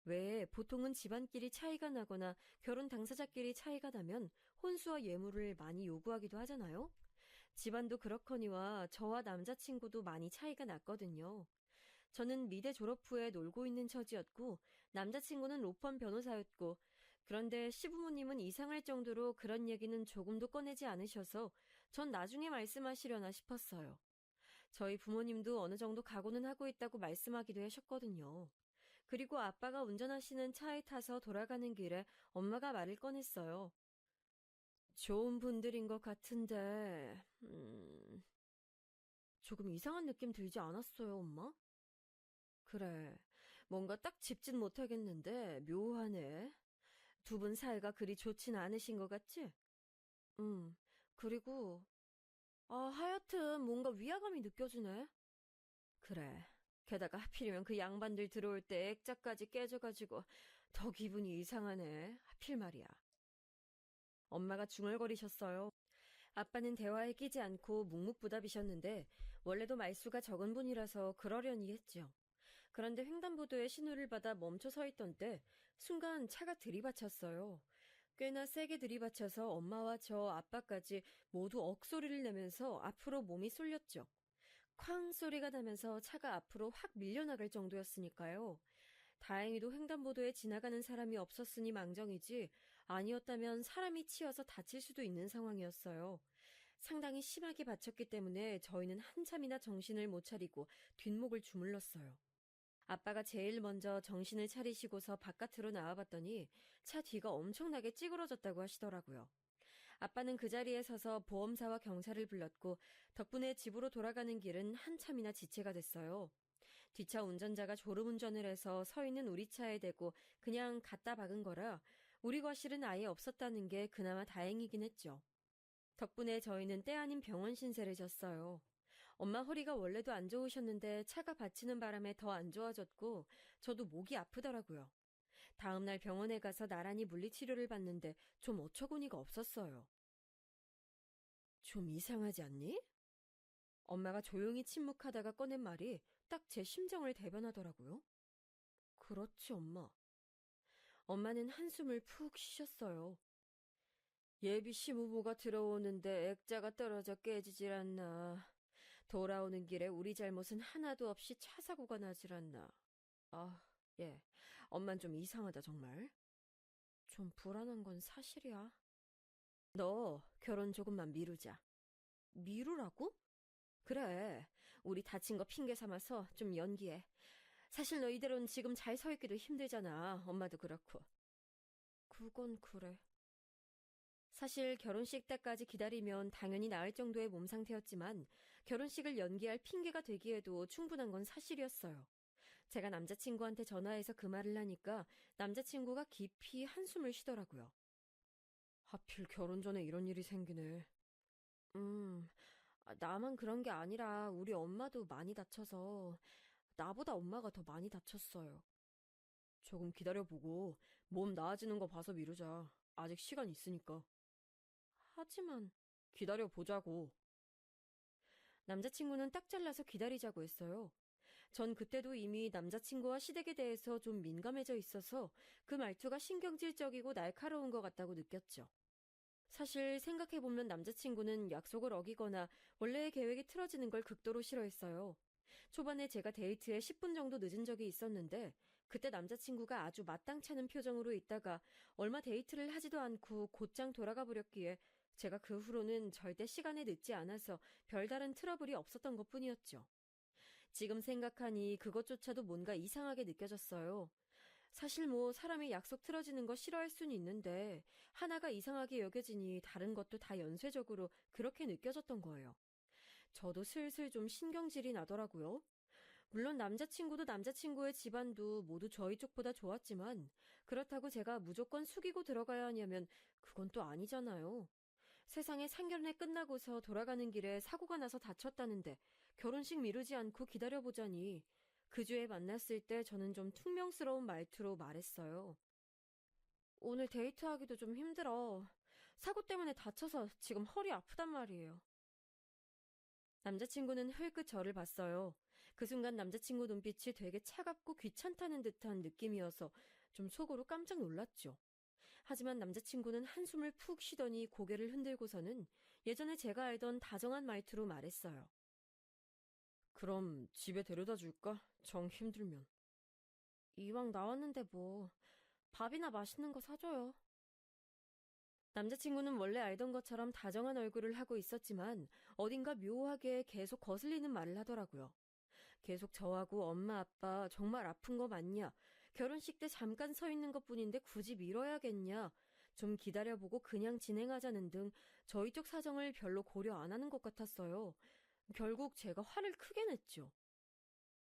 왜 보통은 집안끼리 차이가 나거나 결혼 당사자끼리 차이가 나면 혼수와 예물을 많이 요구하기도 하잖아요. 집안도 그렇거니와 저와 남자친구도 많이 차이가 났거든요. 저는 미대 졸업 후에 놀고 있는 처지였고 남자친구는 로펌 변호사였고 그런데 시부모님은 이상할 정도로 그런 얘기는 조금도 꺼내지 않으셔서 전 나중에 말씀하시려나 싶었어요. 저희 부모님도 어느 정도 각오는 하고 있다고 말씀하기도 하셨거든요. 그리고 아빠가 운전하시는 차에 타서 돌아가는 길에 엄마가 말을 꺼냈어요. 좋은 분들인 것 같은데, 조금 이상한 느낌 들지 않았어요, 엄마? 그래, 뭔가 딱 짚진 못하겠는데 묘하네. 두 분 사이가 그리 좋진 않으신 것 같지? 그리고 하여튼 뭔가 위화감이 느껴지네. 그래. 게다가 하필이면 그 양반들 들어올 때 액자까지 깨져가지고 더 기분이 이상하네. 하필 말이야. 엄마가 중얼거리셨어요. 아빠는 대화에 끼지 않고 묵묵부답이셨는데 원래도 말수가 적은 분이라서 그러려니 했죠. 그런데 횡단보도에 신호를 받아 멈춰 서 있던 때 순간 차가 들이받쳤어요. 꽤나 세게 들이받쳐서 엄마와 저 아빠까지 모두 억소리를 내면서 앞으로 몸이 쏠렸죠. 쾅 소리가 나면서 차가 앞으로 확 밀려나갈 정도였으니까요. 다행히도 횡단보도에 지나가는 사람이 없었으니 망정이지 아니었다면 사람이 치여서 다칠 수도 있는 상황이었어요. 상당히 심하게 다쳤기 때문에 저희는 한참이나 정신을 못 차리고 뒷목을 주물렀어요. 아빠가 제일 먼저 정신을 차리시고서 바깥으로 나와봤더니 차 뒤가 엄청나게 찌그러졌다고 하시더라고요. 아빠는 그 자리에 서서 보험사와 경찰을 불렀고 덕분에 집으로 돌아가는 길은 한참이나 지체가 됐어요. 뒷차 운전자가 졸음운전을 해서 서 있는 우리 차에 대고 그냥 갖다 박은 거라 우리 과실은 아예 없었다는 게 그나마 다행이긴 했죠. 덕분에 저희는 때 아닌 병원 신세를 졌어요. 엄마 허리가 원래도 안 좋으셨는데 차가 받치는 바람에 더 안 좋아졌고 저도 목이 아프더라고요. 다음날 병원에 가서 나란히 물리치료를 받는데 좀 어처구니가 없었어요. 좀 이상하지 않니? 엄마가 조용히 침묵하다가 꺼낸 말이 딱 제 심정을 대변하더라고요. 그렇지, 엄마. 엄마는 한숨을 푹 쉬셨어요. 예비 시부모가 들어오는데 액자가 떨어져 깨지질 않나. 돌아오는 길에 우리 잘못은 하나도 없이 차 사고가 나질 않나. 예. 엄만 좀 이상하다, 정말. 좀 불안한 건 사실이야. 너 결혼 조금만 미루자. 미루라고? 그래. 우리 다친 거 핑계 삼아서 좀 연기해. 사실 너 이대로는 지금 잘 서 있기도 힘들잖아. 엄마도 그렇고. 그건 그래. 사실 결혼식 때까지 기다리면 당연히 나을 정도의 몸 상태였지만 결혼식을 연기할 핑계가 되기에도 충분한 건 사실이었어요. 제가 남자친구한테 전화해서 그 말을 하니까 남자친구가 깊이 한숨을 쉬더라고요. 하필 결혼 전에 이런 일이 생기네. 나만 그런 게 아니라 우리 엄마도 많이 다쳐서 나보다 엄마가 더 많이 다쳤어요. 조금 기다려보고 몸 나아지는 거 봐서 미루자. 아직 시간 있으니까. 하지만 기다려보자고. 남자친구는 딱 잘라서 기다리자고 했어요. 전 그때도 이미 남자친구와 시댁에 대해서 좀 민감해져 있어서 그 말투가 신경질적이고 날카로운 것 같다고 느꼈죠. 사실 생각해보면 남자친구는 약속을 어기거나 원래의 계획이 틀어지는 걸 극도로 싫어했어요. 초반에 제가 데이트에 10분 정도 늦은 적이 있었는데 그때 남자친구가 아주 마땅찮은 표정으로 있다가 얼마 데이트를 하지도 않고 곧장 돌아가 버렸기에 제가 그 후로는 절대 시간에 늦지 않아서 별다른 트러블이 없었던 것뿐이었죠. 지금 생각하니 그것조차도 뭔가 이상하게 느껴졌어요. 사실 뭐 사람이 약속 틀어지는 거 싫어할 수는 있는데 하나가 이상하게 여겨지니 다른 것도 다 연쇄적으로 그렇게 느껴졌던 거예요. 저도 슬슬 좀 신경질이 나더라고요. 물론 남자친구도 남자친구의 집안도 모두 저희 쪽보다 좋았지만 그렇다고 제가 무조건 숙이고 들어가야 하냐면 그건 또 아니잖아요. 세상에 상견례 끝나고서 돌아가는 길에 사고가 나서 다쳤다는데 결혼식 미루지 않고 기다려보자니 그 주에 만났을 때 저는 좀 퉁명스러운 말투로 말했어요. 오늘 데이트하기도 좀 힘들어. 사고 때문에 다쳐서 지금 허리 아프단 말이에요. 남자친구는 흘끗 저를 봤어요. 그 순간 남자친구 눈빛이 되게 차갑고 귀찮다는 듯한 느낌이어서 좀 속으로 깜짝 놀랐죠. 하지만 남자친구는 한숨을 푹 쉬더니 고개를 흔들고서는 예전에 제가 알던 다정한 말투로 말했어요. 그럼 집에 데려다 줄까? 정 힘들면. 이왕 나왔는데 뭐 밥이나 맛있는 거 사줘요. 남자친구는 원래 알던 것처럼 다정한 얼굴을 하고 있었지만 어딘가 묘하게 계속 거슬리는 말을 하더라고요. 계속 저하고 엄마 아빠 정말 아픈 거 맞냐? 결혼식 때 잠깐 서 있는 것뿐인데 굳이 미뤄야겠냐? 좀 기다려보고 그냥 진행하자는 등 저희 쪽 사정을 별로 고려 안 하는 것 같았어요. 결국 제가 화를 크게 냈죠.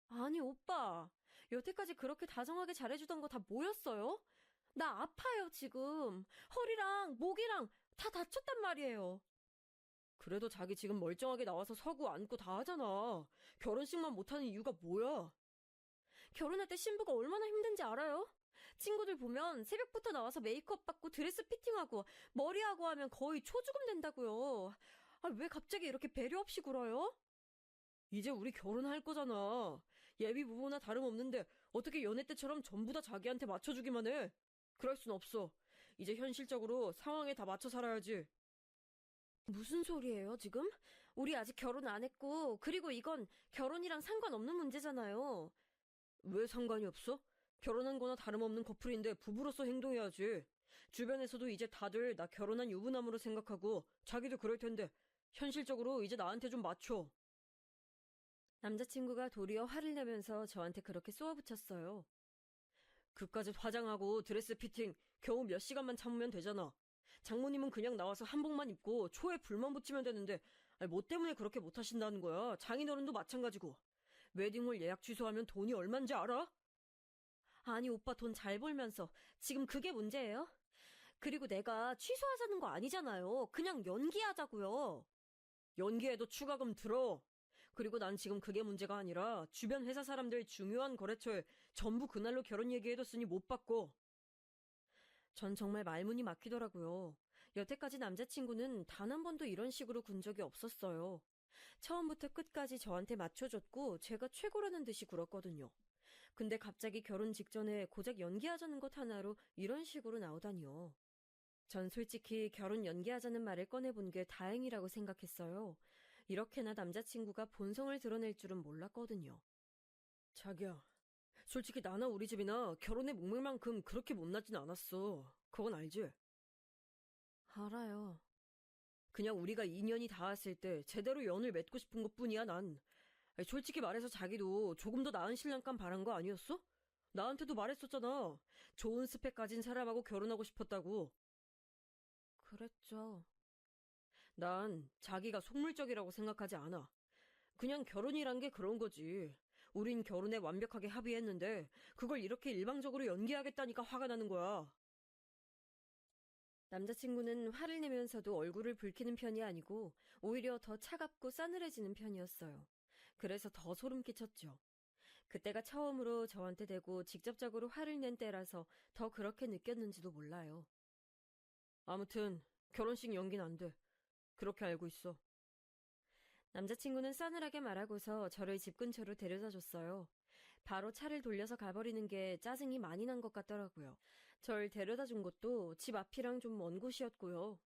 아니, 오빠. 여태까지 그렇게 다정하게 잘해주던 거 다 뭐였어요? 나 아파요, 지금. 허리랑 목이랑 다 다쳤단 말이에요. 그래도 자기 지금 멀쩡하게 나와서 서고 앉고 다 하잖아. 결혼식만 못하는 이유가 뭐야? 결혼할 때 신부가 얼마나 힘든지 알아요? 친구들 보면 새벽부터 나와서 메이크업 받고 드레스 피팅하고 머리하고 하면 거의 초죽음 된다고요. 아, 왜 갑자기 이렇게 배려 없이 굴어요? 이제 우리 결혼할 거잖아. 예비 부부나 다름없는데 어떻게 연애 때처럼 전부 다 자기한테 맞춰주기만 해? 그럴 순 없어. 이제 현실적으로 상황에 다 맞춰 살아야지. 무슨 소리예요, 지금? 우리 아직 결혼 안 했고, 그리고 이건 결혼이랑 상관없는 문제잖아요. 왜 상관이 없어? 결혼한 거나 다름없는 커플인데 부부로서 행동해야지. 주변에서도 이제 다들 나 결혼한 유부남으로 생각하고 자기도 그럴 텐데 현실적으로 이제 나한테 좀 맞춰. 남자친구가 도리어 화를 내면서 저한테 그렇게 쏘아붙였어요. 그까짓 화장하고 드레스 피팅 겨우 몇 시간만 참으면 되잖아. 장모님은 그냥 나와서 한복만 입고 초에 불만 붙이면 되는데 아니, 뭐 때문에 그렇게 못하신다는 거야. 장인어른도 마찬가지고. 웨딩홀 예약 취소하면 돈이 얼만지 알아? 아니 오빠 돈 잘 벌면서 지금 그게 문제예요? 그리고 내가 취소하자는 거 아니잖아요. 그냥 연기하자고요. 연기해도 추가금 들어. 그리고 난 지금 그게 문제가 아니라 주변 회사 사람들 중요한 거래처에 전부 그날로 결혼 얘기해뒀으니 못 받고. 전 정말 말문이 막히더라고요. 여태까지 남자친구는 단 한 번도 이런 식으로 군 적이 없었어요. 처음부터 끝까지 저한테 맞춰줬고 제가 최고라는 듯이 굴었거든요. 근데 갑자기 결혼 직전에 고작 연기하자는 것 하나로 이런 식으로 나오다니요. 전 솔직히 결혼 연기하자는 말을 꺼내본 게 다행이라고 생각했어요. 이렇게나 남자친구가 본성을 드러낼 줄은 몰랐거든요. 자기야, 솔직히 나나 우리 집이나 결혼의 목매만큼 그렇게 못나진 않았어. 그건 알지? 알아요. 그냥 우리가 인연이 닿았을 때 제대로 연을 맺고 싶은 것뿐이야, 난. 아니, 솔직히 말해서 자기도 조금 더 나은 신랑감 바란 거 아니었어? 나한테도 말했었잖아. 좋은 스펙 가진 사람하고 결혼하고 싶었다고. 그랬죠. 난 자기가 속물적이라고 생각하지 않아. 그냥 결혼이란 게 그런 거지. 우린 결혼에 완벽하게 합의했는데 그걸 이렇게 일방적으로 연기하겠다니까 화가 나는 거야. 남자친구는 화를 내면서도 얼굴을 붉히는 편이 아니고 오히려 더 차갑고 싸늘해지는 편이었어요. 그래서 더 소름 끼쳤죠. 그때가 처음으로 저한테 대고 직접적으로 화를 낸 때라서 더 그렇게 느꼈는지도 몰라요. 아무튼 결혼식 연기는 안 돼. 그렇게 알고 있어. 남자친구는 싸늘하게 말하고서 저를 집 근처로 데려다 줬어요. 바로 차를 돌려서 가버리는 게 짜증이 많이 난 것 같더라고요. 절 데려다 준 곳도 집 앞이랑 좀 먼 곳이었고요.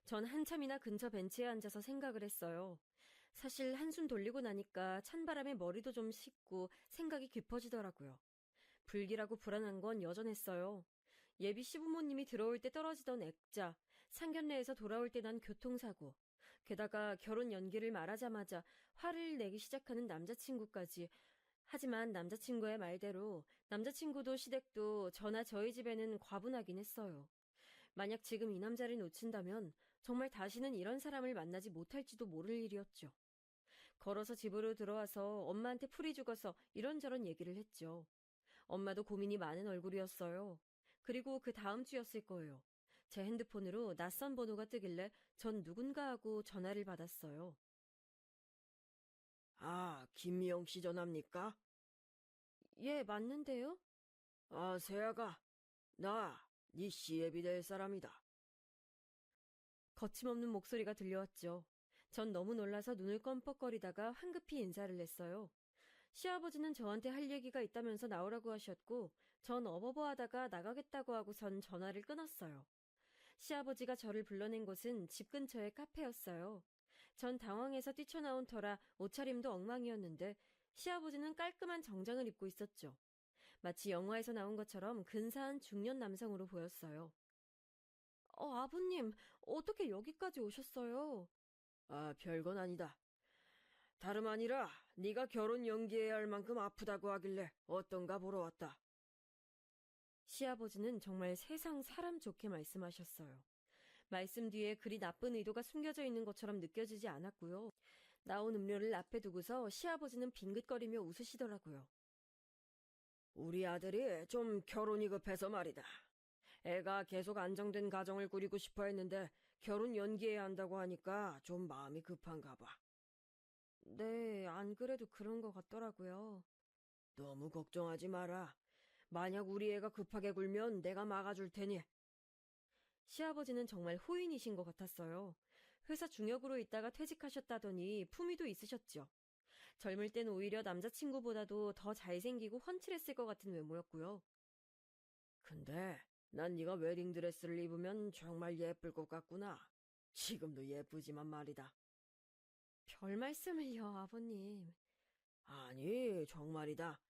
전 한참이나 근처 벤치에 앉아서 생각을 했어요. 사실 한숨 돌리고 나니까 찬바람에 머리도 좀 식고 생각이 깊어지더라고요. 불길하고 불안한 건 여전했어요. 예비 시부모님이 들어올 때 떨어지던 액자, 상견례에서 돌아올 때 난 교통사고, 게다가 결혼 연기를 말하자마자 화를 내기 시작하는 남자친구까지. 하지만 남자친구의 말대로 남자친구도 시댁도 저나 저희 집에는 과분하긴 했어요. 만약 지금 이 남자를 놓친다면 정말 다시는 이런 사람을 만나지 못할지도 모를 일이었죠. 걸어서 집으로 들어와서 엄마한테 풀이 죽어서 이런저런 얘기를 했죠. 엄마도 고민이 많은 얼굴이었어요. 그리고 그 다음 주였을 거예요. 제 핸드폰으로 낯선 번호가 뜨길래 전 누군가 하고 전화를 받았어요. 아, 김미영 씨 전화입니까? 예, 맞는데요? 아, 세아가, 네 시애비 될 사람이다. 거침없는 목소리가 들려왔죠. 전 너무 놀라서 눈을 껌뻑거리다가 황급히 인사를 했어요. 시아버지는 저한테 할 얘기가 있다면서 나오라고 하셨고, 전 어버버하다가 나가겠다고 하고선 전화를 끊었어요. 시아버지가 저를 불러낸 곳은 집 근처의 카페였어요. 전 당황해서 뛰쳐나온 터라 옷차림도 엉망이었는데 시아버지는 깔끔한 정장을 입고 있었죠. 마치 영화에서 나온 것처럼 근사한 중년 남성으로 보였어요. 아버님, 어떻게 여기까지 오셨어요? 아, 별건 아니다. 다름 아니라 네가 결혼 연기해야 할 만큼 아프다고 하길래 어떤가 보러 왔다. 시아버지는 정말 세상 사람 좋게 말씀하셨어요. 말씀 뒤에 그리 나쁜 의도가 숨겨져 있는 것처럼 느껴지지 않았고요. 나온 음료를 앞에 두고서 시아버지는 빙긋거리며 웃으시더라고요. 우리 아들이 좀 결혼이 급해서 말이다. 애가 계속 안정된 가정을 꾸리고 싶어 했는데 결혼 연기해야 한다고 하니까 좀 마음이 급한가 봐. 네, 안 그래도 그런 것 같더라고요. 너무 걱정하지 마라. 만약 우리 애가 급하게 굴면 내가 막아줄 테니. 시아버지는 정말 호인이신 것 같았어요. 회사 중역으로 있다가 퇴직하셨다더니 품위도 있으셨죠. 젊을 땐 오히려 남자친구보다도 더 잘생기고 훤칠했을 것 같은 외모였고요. 근데 난 네가 웨딩드레스를 입으면 정말 예쁠 것 같구나. 지금도 예쁘지만 말이다. 별 말씀을요, 아버님. 아니, 정말이다.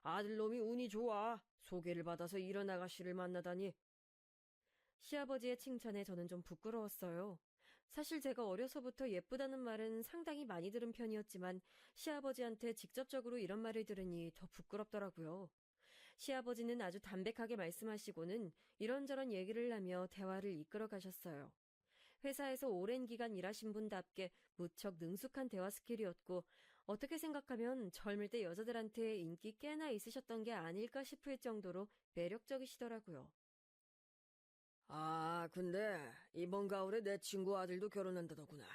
아들놈이 운이 좋아. 소개를 받아서 이런 아가씨를 만나다니. 시아버지의 칭찬에 저는 좀 부끄러웠어요. 사실 제가 어려서부터 예쁘다는 말은 상당히 많이 들은 편이었지만 시아버지한테 직접적으로 이런 말을 들으니 더 부끄럽더라고요. 시아버지는 아주 담백하게 말씀하시고는 이런저런 얘기를 하며 대화를 이끌어 가셨어요. 회사에서 오랜 기간 일하신 분답게 무척 능숙한 대화 스킬이었고 어떻게 생각하면 젊을 때 여자들한테 인기 꽤나 있으셨던 게 아닐까 싶을 정도로 매력적이시더라고요. 아, 근데 이번 가을에 내 친구 아들도 결혼한다더구나.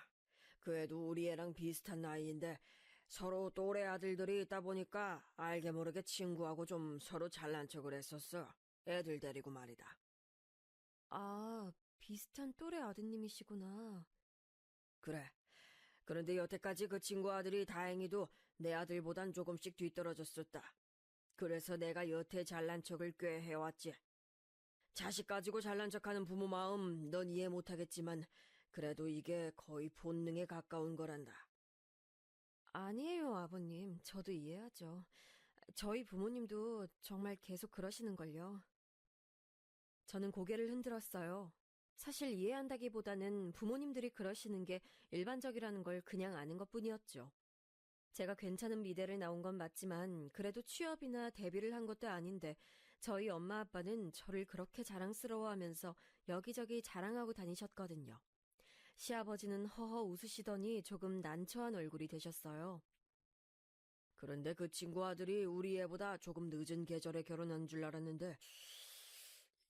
그 애도 우리 애랑 비슷한 나이인데 서로 또래 아들들이 있다 보니까 알게 모르게 친구하고 좀 서로 잘난 척을 했었어. 애들 데리고 말이다. 아, 비슷한 또래 아드님이시구나. 그래. 그런데 여태까지 그 친구 아들이 다행히도 내 아들보단 조금씩 뒤떨어졌었다. 그래서 내가 여태 잘난 척을 꽤 해왔지. 자식 가지고 잘난 척하는 부모 마음 넌 이해 못하겠지만 그래도 이게 거의 본능에 가까운 거란다. 아니에요, 아버님. 저도 이해하죠. 저희 부모님도 정말 계속 그러시는걸요. 저는 고개를 흔들었어요. 사실 이해한다기보다는 부모님들이 그러시는 게 일반적이라는 걸 그냥 아는 것뿐이었죠. 제가 괜찮은 미대를 나온 건 맞지만 그래도 취업이나 데뷔를 한 것도 아닌데 저희 엄마 아빠는 저를 그렇게 자랑스러워하면서 여기저기 자랑하고 다니셨거든요. 시아버지는 허허 웃으시더니 조금 난처한 얼굴이 되셨어요. 그런데 그 친구 아들이 우리 애보다 조금 늦은 계절에 결혼한 줄 알았는데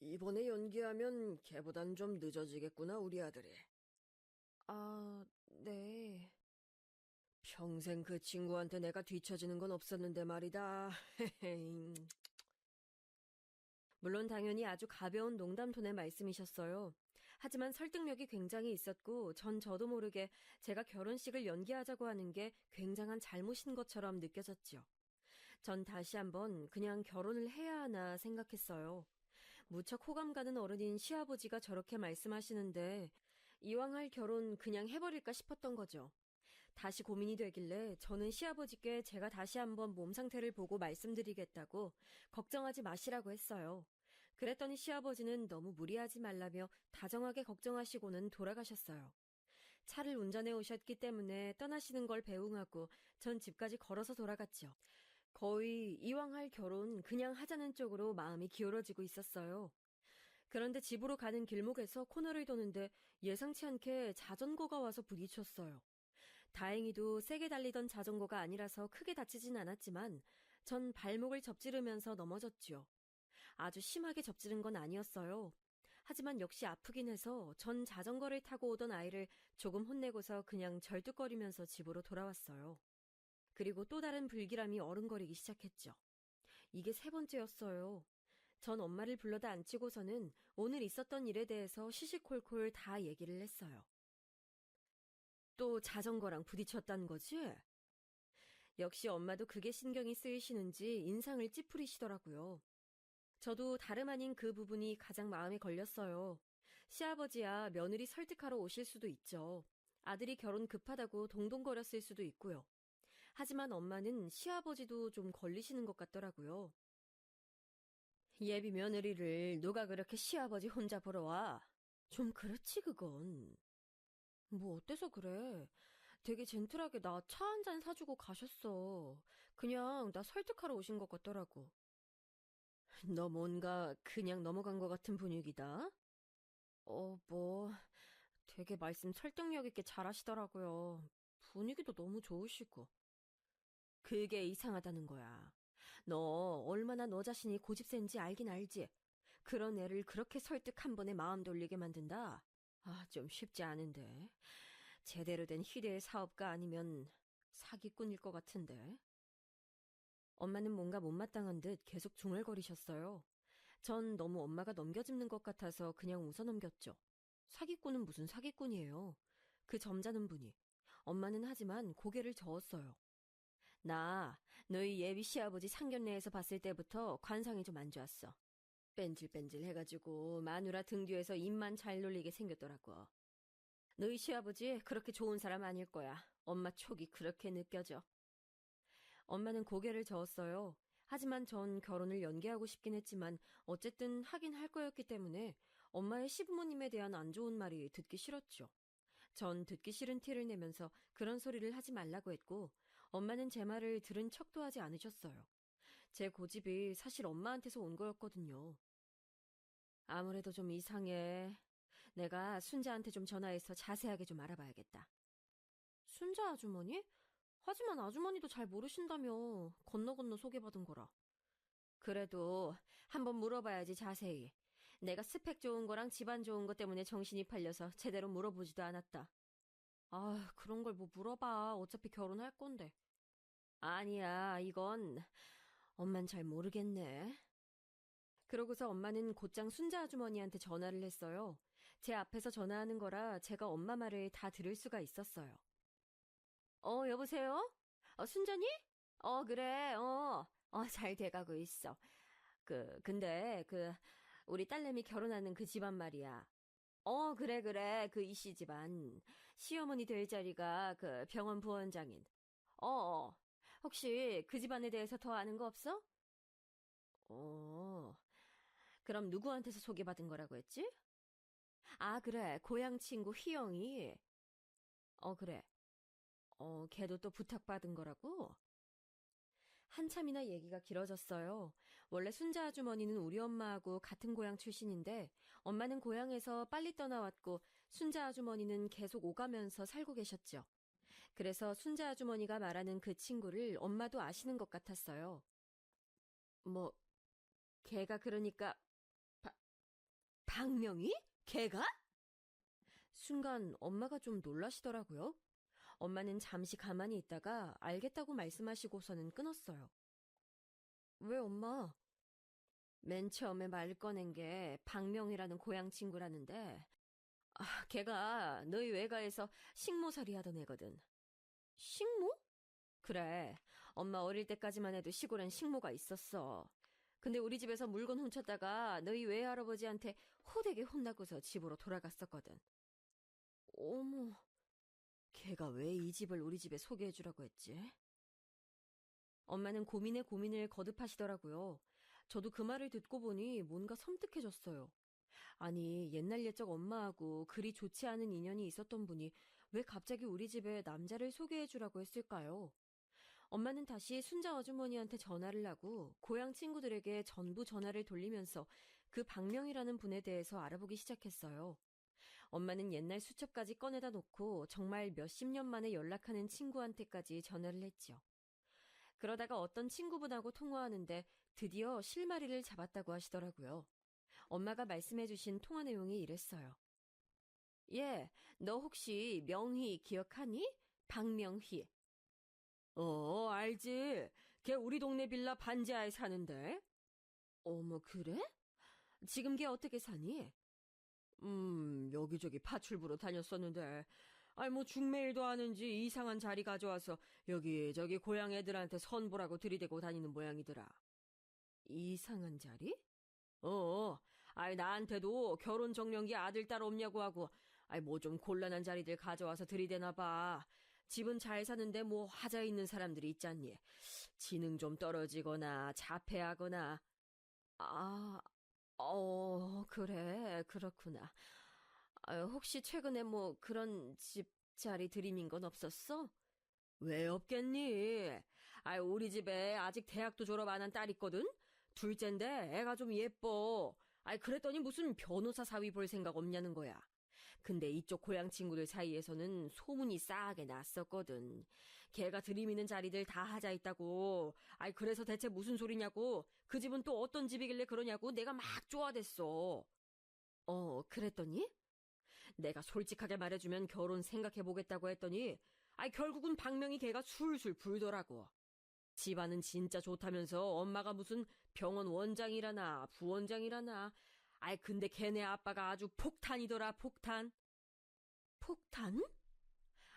이번에 연기하면 걔보단 좀 늦어지겠구나, 우리 아들이. 아, 네. 평생 그 친구한테 내가 뒤처지는 건 없었는데 말이다. 물론 당연히 아주 가벼운 농담 톤의 말씀이셨어요. 하지만 설득력이 굉장히 있었고 저도 모르게 제가 결혼식을 연기하자고 하는 게 굉장한 잘못인 것처럼 느껴졌죠. 전 다시 한번 그냥 결혼을 해야 하나 생각했어요. 무척 호감 가는 어른인 시아버지가 저렇게 말씀하시는데 이왕 할 결혼 그냥 해버릴까 싶었던 거죠. 다시 고민이 되길래 저는 시아버지께 제가 다시 한번 몸 상태를 보고 말씀드리겠다고 걱정하지 마시라고 했어요. 그랬더니 시아버지는 너무 무리하지 말라며 다정하게 걱정하시고는 돌아가셨어요. 차를 운전해 오셨기 때문에 떠나시는 걸 배웅하고 전 집까지 걸어서 돌아갔죠. 거의 이왕 할 결혼 그냥 하자는 쪽으로 마음이 기울어지고 있었어요. 그런데 집으로 가는 길목에서 코너를 도는데 예상치 않게 자전거가 와서 부딪혔어요. 다행히도 세게 달리던 자전거가 아니라서 크게 다치진 않았지만 전 발목을 접지르면서 넘어졌죠. 아주 심하게 접지른 건 아니었어요. 하지만 역시 아프긴 해서 전 자전거를 타고 오던 아이를 조금 혼내고서 그냥 절뚝거리면서 집으로 돌아왔어요. 그리고 또 다른 불길함이 어른거리기 시작했죠. 이게 세 번째였어요. 전 엄마를 불러다 앉히고서는 오늘 있었던 일에 대해서 시시콜콜 다 얘기를 했어요. 또 자전거랑 부딪혔다는 거지? 역시 엄마도 그게 신경이 쓰이시는지 인상을 찌푸리시더라고요. 저도 다름 아닌 그 부분이 가장 마음에 걸렸어요. 시아버지야 며느리 설득하러 오실 수도 있죠. 아들이 결혼 급하다고 동동거렸을 수도 있고요. 하지만 엄마는 시아버지도 좀 걸리시는 것 같더라고요. 예비 며느리를 누가 그렇게 시아버지 혼자 보러 와? 좀 그렇지 그건. 뭐 어때서 그래? 되게 젠틀하게 나 차 한 잔 사주고 가셨어. 그냥 나 설득하러 오신 것 같더라고. 너 뭔가 그냥 넘어간 것 같은 분위기다. 되게 말씀 설득력 있게 잘하시더라고요. 분위기도 너무 좋으시고. 그게 이상하다는 거야. 너 얼마나 너 자신이 고집센지 알긴 알지? 그런 애를 그렇게 설득 한 번에 마음 돌리게 만든다? 아, 좀 쉽지 않은데. 제대로 된 희대의 사업가 아니면 사기꾼일 것 같은데. 엄마는 뭔가 못마땅한 듯 계속 중얼거리셨어요. 전 너무 엄마가 넘겨짚는 것 같아서 그냥 웃어넘겼죠. 사기꾼은 무슨 사기꾼이에요. 그 점잖은 분이. 엄마는 하지만 고개를 저었어요. 나 너희 예비 시아버지 상견례에서 봤을 때부터 관상이 좀 안 좋았어. 뺀질뺀질 해가지고 마누라 등 뒤에서 입만 잘 놀리게 생겼더라고. 너희 시아버지 그렇게 좋은 사람 아닐 거야. 엄마 촉이 그렇게 느껴져. 엄마는 고개를 저었어요. 하지만 전 결혼을 연기하고 싶긴 했지만 어쨌든 하긴 할 거였기 때문에 엄마의 시부모님에 대한 안 좋은 말이 듣기 싫었죠. 전 듣기 싫은 티를 내면서 그런 소리를 하지 말라고 했고 엄마는 제 말을 들은 척도 하지 않으셨어요. 제 고집이 사실 엄마한테서 온 거였거든요. 아무래도 좀 이상해. 내가 순자한테 좀 전화해서 자세하게 좀 알아봐야겠다. 순자 아주머니? 하지만 아주머니도 잘 모르신다며 건너 건너 소개받은 거라. 그래도 한번 물어봐야지 자세히. 내가 스펙 좋은 거랑 집안 좋은 거 때문에 정신이 팔려서 제대로 물어보지도 않았다. 아, 그런 걸 뭐 물어봐. 어차피 결혼할 건데. 아니야, 이건 엄만 잘 모르겠네. 그러고서 엄마는 곧장 순자 아주머니한테 전화를 했어요. 제 앞에서 전화하는 거라 제가 엄마 말을 다 들을 수가 있었어요. 여보세요? 순자니? 그래, 잘 돼가고 있어. 근데, 우리 딸내미 결혼하는 그 집안 말이야. 그래, 그래, 그 이씨 집안. 시어머니 될 자리가 그 병원 부원장인. 어, 어. 혹시 그 집안에 대해서 더 아는 거 없어? 어, 그럼 누구한테서 소개받은 거라고 했지? 아, 그래, 고향 친구 희영이. 그래. 걔도 또 부탁받은 거라고? 한참이나 얘기가 길어졌어요. 원래 순자 아주머니는 우리 엄마하고 같은 고향 출신인데 엄마는 고향에서 빨리 떠나왔고 순자 아주머니는 계속 오가면서 살고 계셨죠. 그래서 순자 아주머니가 말하는 그 친구를 엄마도 아시는 것 같았어요. 뭐, 걔가 그러니까 바, 박명희? 걔가? 순간 엄마가 좀 놀라시더라고요. 엄마는 잠시 가만히 있다가 알겠다고 말씀하시고서는 끊었어요. 왜 엄마? 맨 처음에 말 꺼낸 게 박명이라는 고향 친구라는데, 걔가 너희 외가에서 식모살이 하던 애거든. 식모? 그래. 엄마 어릴 때까지만 해도 시골엔 식모가 있었어. 근데 우리 집에서 물건 훔쳤다가 너희 외할아버지한테 호되게 혼나고서 집으로 돌아갔었거든. 어머, 걔가 왜 이 집을 우리 집에 소개해주라고 했지? 엄마는 고민에 고민을 거듭하시더라고요. 저도 그 말을 듣고 보니 뭔가 섬뜩해졌어요. 아니, 옛날 옛적 엄마하고 그리 좋지 않은 인연이 있었던 분이 왜 갑자기 우리 집에 남자를 소개해주라고 했을까요? 엄마는 다시 순자 아주머니한테 전화를 하고 고향 친구들에게 전부 전화를 돌리면서 그 박명이라는 분에 대해서 알아보기 시작했어요. 엄마는 옛날 수첩까지 꺼내다 놓고 정말 몇십 년 만에 연락하는 친구한테까지 전화를 했지요. 그러다가 어떤 친구분하고 통화하는데 드디어 실마리를 잡았다고 하시더라고요. 엄마가 말씀해주신 통화 내용이 이랬어요. 예, 너 혹시 명희 기억하니? 박명희. 알지. 걔 우리 동네 빌라 반지하에 사는데. 어머, 그래? 지금 걔 어떻게 사니? 여기저기 파출부로 다녔었는데, 뭐 중매일도 하는지 이상한 자리 가져와서 여기저기 고향 애들한테 선보라고 들이대고 다니는 모양이더라. 이상한 자리? 어, 나한테도 결혼 정년기 아들 딸 없냐고 하고, 뭐 좀 곤란한 자리들 가져와서 들이대나 봐. 집은 잘 사는데 뭐 하자 있는 사람들이 있잖니. 지능 좀 떨어지거나 자폐하거나. 아, 그래, 그렇구나. 혹시 최근에 뭐 그런 집 자리 들이민 건 없었어? 왜 없겠니? 우리 집에 아직 대학도 졸업 안 한 딸 있거든? 둘째인데 애가 좀 예뻐. 아이, 그랬더니 무슨 변호사 사위 볼 생각 없냐는 거야. 근데 이쪽 고향 친구들 사이에서는 소문이 싸하게 났었거든. 걔가 들이미는 자리들 다 하자 있다고. 아이, 그래서 대체 무슨 소리냐고. 그 집은 또 어떤 집이길래 그러냐고 내가 막 좋아댔어. 그랬더니? 내가 솔직하게 말해주면 결혼 생각해보겠다고 했더니, 아이, 결국은 박명희 걔가 술술 불더라고. 집안은 진짜 좋다면서 엄마가 무슨 병원 원장이라나 부원장이라나. 아이, 근데 걔네 아빠가 아주 폭탄이더라, 폭탄. 폭탄?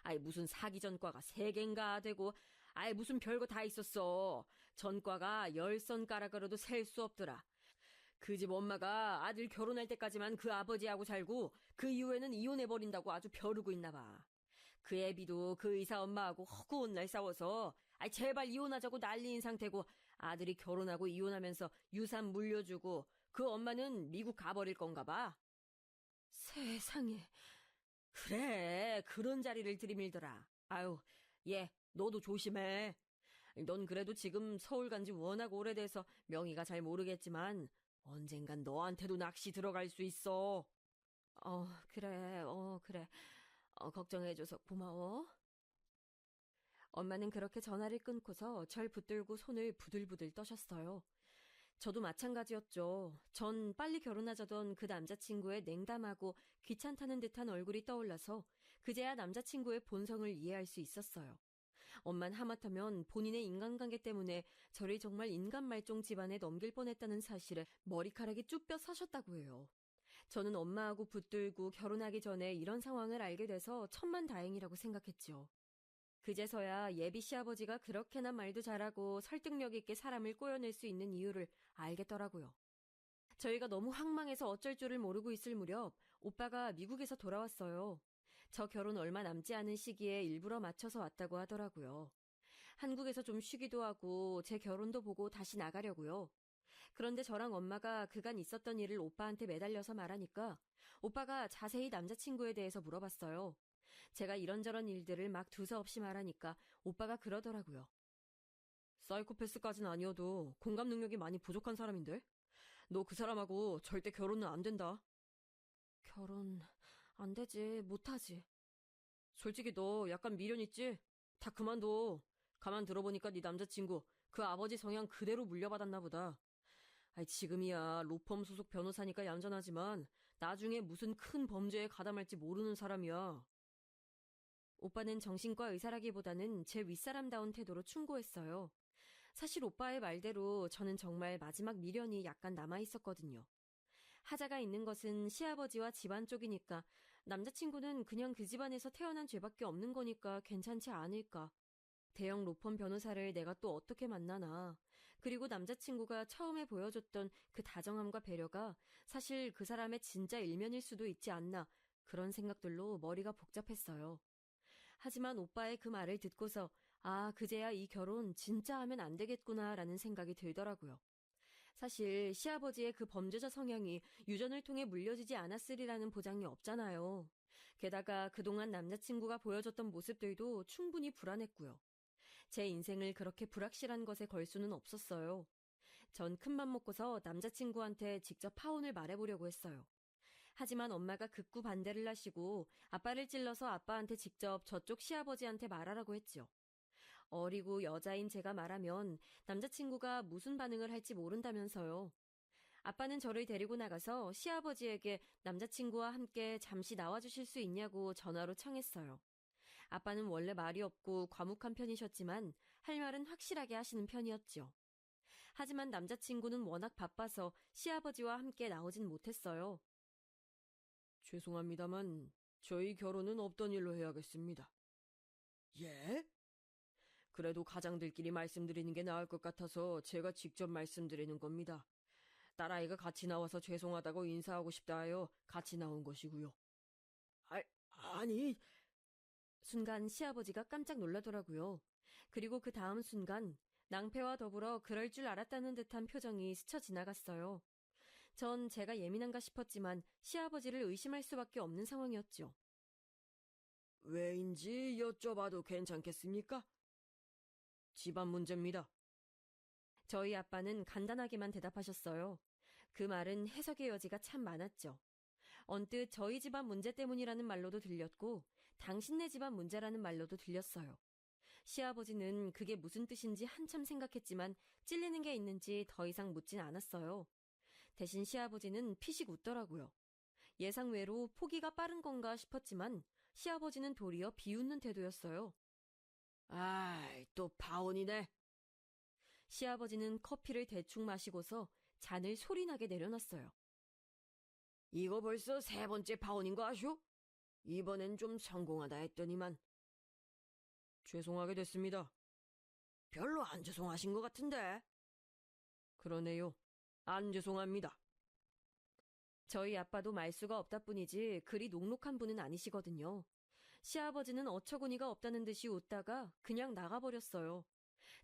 아이, 무슨 사기 전과가 3개인가 되고, 아이, 무슨 별거 다 있었어. 전과가 10손가락으로도 셀 수 없더라. 그 집 엄마가 아들 결혼할 때까지만 그 아버지하고 살고, 그 이후에는 이혼해버린다고 아주 벼르고 있나 봐. 그 애비도 그 의사 엄마하고 허구한 날 싸워서, 아이, 제발 이혼하자고 난리인 상태고, 아들이 결혼하고 이혼하면서 유산 물려주고, 그 엄마는 미국 가버릴 건가 봐. 세상에. 그래, 그런 자리를 들이밀더라. 아유, 얘, 너도 조심해. 넌 그래도 지금 서울 간지 워낙 오래돼서 명의가 잘 모르겠지만, 언젠간 너한테도 낚시 들어갈 수 있어. 그래, 그래. 걱정해줘서 고마워. 엄마는 그렇게 전화를 끊고서 절 붙들고 손을 부들부들 떠셨어요. 저도 마찬가지였죠. 전 빨리 결혼하자던 그 남자친구의 냉담하고 귀찮다는 듯한 얼굴이 떠올라서 그제야 남자친구의 본성을 이해할 수 있었어요. 엄만 하마터면 본인의 인간관계 때문에 저를 정말 인간 말종 집안에 넘길 뻔했다는 사실에 머리카락이 쭈뼛 서셨다고 해요. 저는 엄마하고 붙들고 결혼하기 전에 이런 상황을 알게 돼서 천만다행이라고 생각했죠. 그제서야 예비 시아버지가 그렇게나 말도 잘하고 설득력 있게 사람을 꼬여낼 수 있는 이유를 알겠더라고요. 저희가 너무 황망해서 어쩔 줄을 모르고 있을 무렵 오빠가 미국에서 돌아왔어요. 저 결혼 얼마 남지 않은 시기에 일부러 맞춰서 왔다고 하더라고요. 한국에서 좀 쉬기도 하고 제 결혼도 보고 다시 나가려고요. 그런데 저랑 엄마가 그간 있었던 일을 오빠한테 매달려서 말하니까 오빠가 자세히 남자친구에 대해서 물어봤어요. 제가 이런저런 일들을 막 두서없이 말하니까 오빠가 그러더라고요. 사이코패스까진 아니어도 공감 능력이 많이 부족한 사람인데? 너 그 사람하고 절대 결혼은 안 된다. 결혼 안 되지, 못하지. 솔직히 너 약간 미련 있지? 다 그만둬. 가만 들어보니까 네 남자친구 그 아버지 성향 그대로 물려받았나 보다. 아이, 지금이야 로펌 소속 변호사니까 얌전하지만 나중에 무슨 큰 범죄에 가담할지 모르는 사람이야. 오빠는 정신과 의사라기보다는 제 윗사람다운 태도로 충고했어요. 사실 오빠의 말대로 저는 정말 마지막 미련이 약간 남아있었거든요. 하자가 있는 것은 시아버지와 집안 쪽이니까 남자친구는 그냥 그 집안에서 태어난 죄밖에 없는 거니까 괜찮지 않을까. 대형 로펌 변호사를 내가 또 어떻게 만나나. 그리고 남자친구가 처음에 보여줬던 그 다정함과 배려가 사실 그 사람의 진짜 일면일 수도 있지 않나. 그런 생각들로 머리가 복잡했어요. 하지만 오빠의 그 말을 듣고서 그제야 이 결혼 진짜 하면 안 되겠구나라는 생각이 들더라고요. 사실 시아버지의 그 범죄자 성향이 유전을 통해 물려지지 않았으리라는 보장이 없잖아요. 게다가 그동안 남자친구가 보여줬던 모습들도 충분히 불안했고요. 제 인생을 그렇게 불확실한 것에 걸 수는 없었어요. 전 큰맘 먹고서 남자친구한테 직접 파혼을 말해보려고 했어요. 하지만 엄마가 극구 반대를 하시고 아빠를 찔러서 아빠한테 직접 저쪽 시아버지한테 말하라고 했죠. 어리고 여자인 제가 말하면 남자친구가 무슨 반응을 할지 모른다면서요. 아빠는 저를 데리고 나가서 시아버지에게 남자친구와 함께 잠시 나와주실 수 있냐고 전화로 청했어요. 아빠는 원래 말이 없고 과묵한 편이셨지만 할 말은 확실하게 하시는 편이었죠. 하지만 남자친구는 워낙 바빠서 시아버지와 함께 나오진 못했어요. 죄송합니다만 저희 결혼은 없던 일로 해야겠습니다. 예? 그래도 가장들끼리 말씀드리는 게 나을 것 같아서 제가 직접 말씀드리는 겁니다. 딸아이가 같이 나와서 죄송하다고 인사하고 싶다 하여 같이 나온 것이고요. 아니... 순간 시아버지가 깜짝 놀라더라고요. 그리고 그 다음 순간 낭패와 더불어 그럴 줄 알았다는 듯한 표정이 스쳐 지나갔어요. 전 제가 예민한가 싶었지만 시아버지를 의심할 수밖에 없는 상황이었죠. 왜인지 여쭤봐도 괜찮겠습니까? 집안 문제입니다. 저희 아빠는 간단하게만 대답하셨어요. 그 말은 해석의 여지가 참 많았죠. 언뜻 저희 집안 문제 때문이라는 말로도 들렸고 당신네 집안 문제라는 말로도 들렸어요. 시아버지는 그게 무슨 뜻인지 한참 생각했지만 찔리는 게 있는지 더 이상 묻진 않았어요. 대신 시아버지는 피식 웃더라고요. 예상외로 포기가 빠른 건가 싶었지만 시아버지는 도리어 비웃는 태도였어요. 아이, 또 파혼이네. 시아버지는 커피를 대충 마시고서 잔을 소리나게 내려놨어요. 이거 벌써 세 번째 파혼인 거 아쇼? 이번엔 좀 성공하다 했더니만. 죄송하게 됐습니다. 별로 안 죄송하신 것 같은데. 그러네요. 안 죄송합니다. 저희 아빠도 말수가 없다 뿐이지 그리 녹록한 분은 아니시거든요. 시아버지는 어처구니가 없다는 듯이 웃다가 그냥 나가버렸어요.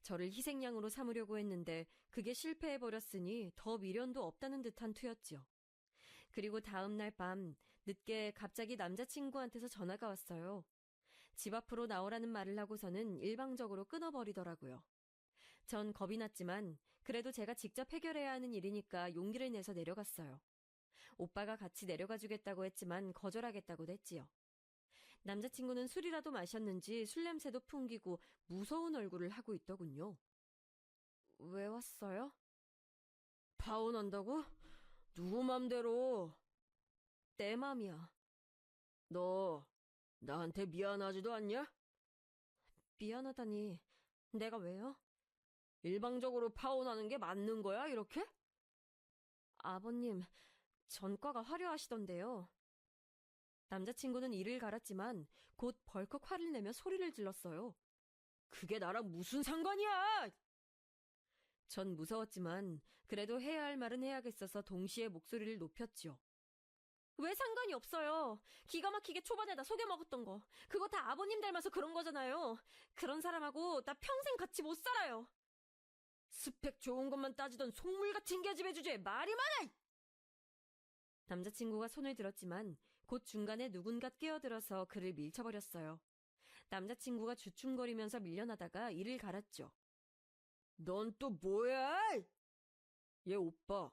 저를 희생양으로 삼으려고 했는데 그게 실패해버렸으니 더 미련도 없다는 듯한 투였지요. 그리고 다음 날 밤 늦게 갑자기 남자친구한테서 전화가 왔어요. 집 앞으로 나오라는 말을 하고서는 일방적으로 끊어버리더라고요. 전 겁이 났지만 그래도 제가 직접 해결해야 하는 일이니까 용기를 내서 내려갔어요. 오빠가 같이 내려가 주겠다고 했지만 거절하겠다고 했지요. 남자친구는 술이라도 마셨는지 술 냄새도 풍기고 무서운 얼굴을 하고 있더군요. 왜 왔어요? 파혼한다고? 누구 맘대로? 내 맘이야. 너 나한테 미안하지도 않냐? 미안하다니 내가 왜요? 일방적으로 파혼하는 게 맞는 거야, 이렇게? 아버님, 전과가 화려하시던데요. 남자친구는 이를 갈았지만 곧 벌컥 화를 내며 소리를 질렀어요. 그게 나랑 무슨 상관이야! 전 무서웠지만 그래도 해야 할 말은 해야겠어서 동시에 목소리를 높였죠. 왜 상관이 없어요. 기가 막히게 초반에 나 속여먹었던 거. 그거 다 아버님 닮아서 그런 거잖아요. 그런 사람하고 나 평생 같이 못 살아요. 스펙 좋은 것만 따지던 속물 같은 계집애 주제에 말이 많아! 남자친구가 손을 들었지만 곧 중간에 누군가 끼어들어서 그를 밀쳐버렸어요. 남자친구가 주춤거리면서 밀려나다가 이를 갈았죠. 넌 또 뭐야? 얘 오빠.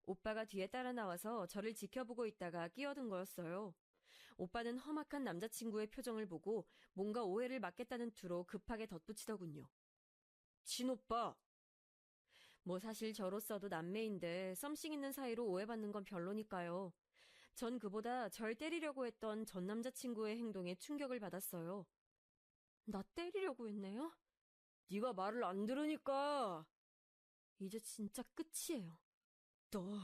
오빠가 뒤에 따라 나와서 저를 지켜보고 있다가 끼어든 거였어요. 오빠는 험악한 남자친구의 표정을 보고 뭔가 오해를 막겠다는 투로 급하게 덧붙이더군요. 친오빠. 뭐 사실 저로서도 남매인데 썸씽 있는 사이로 오해받는 건 별로니까요. 전 그보다 절 때리려고 했던 전 남자친구의 행동에 충격을 받았어요. 나 때리려고 했네요? 네가 말을 안 들으니까. 이제 진짜 끝이에요. 너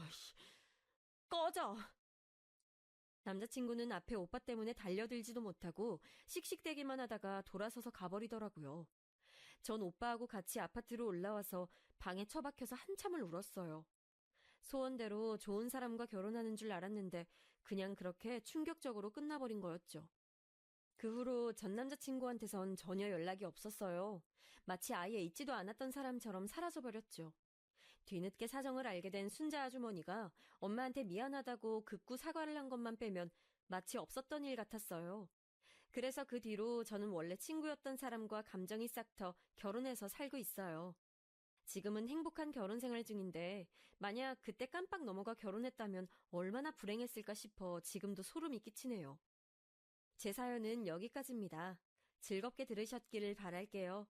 꺼져. 남자친구는 앞에 오빠 때문에 달려들지도 못하고 씩씩대기만 하다가 돌아서서 가버리더라고요. 전 오빠하고 같이 아파트로 올라와서 방에 처박혀서 한참을 울었어요. 소원대로 좋은 사람과 결혼하는 줄 알았는데 그냥 그렇게 충격적으로 끝나버린 거였죠. 그 후로 전 남자친구한테선 전혀 연락이 없었어요. 마치 아예 있지도 않았던 사람처럼 사라져버렸죠. 뒤늦게 사정을 알게 된 순자 아주머니가 엄마한테 미안하다고 극구 사과를 한 것만 빼면 마치 없었던 일 같았어요. 그래서 그 뒤로 저는 원래 친구였던 사람과 감정이 싹터 결혼해서 살고 있어요. 지금은 행복한 결혼 생활 중인데 만약 그때 깜빡 넘어가 결혼했다면 얼마나 불행했을까 싶어 지금도 소름이 끼치네요. 제 사연은 여기까지입니다. 즐겁게 들으셨기를 바랄게요.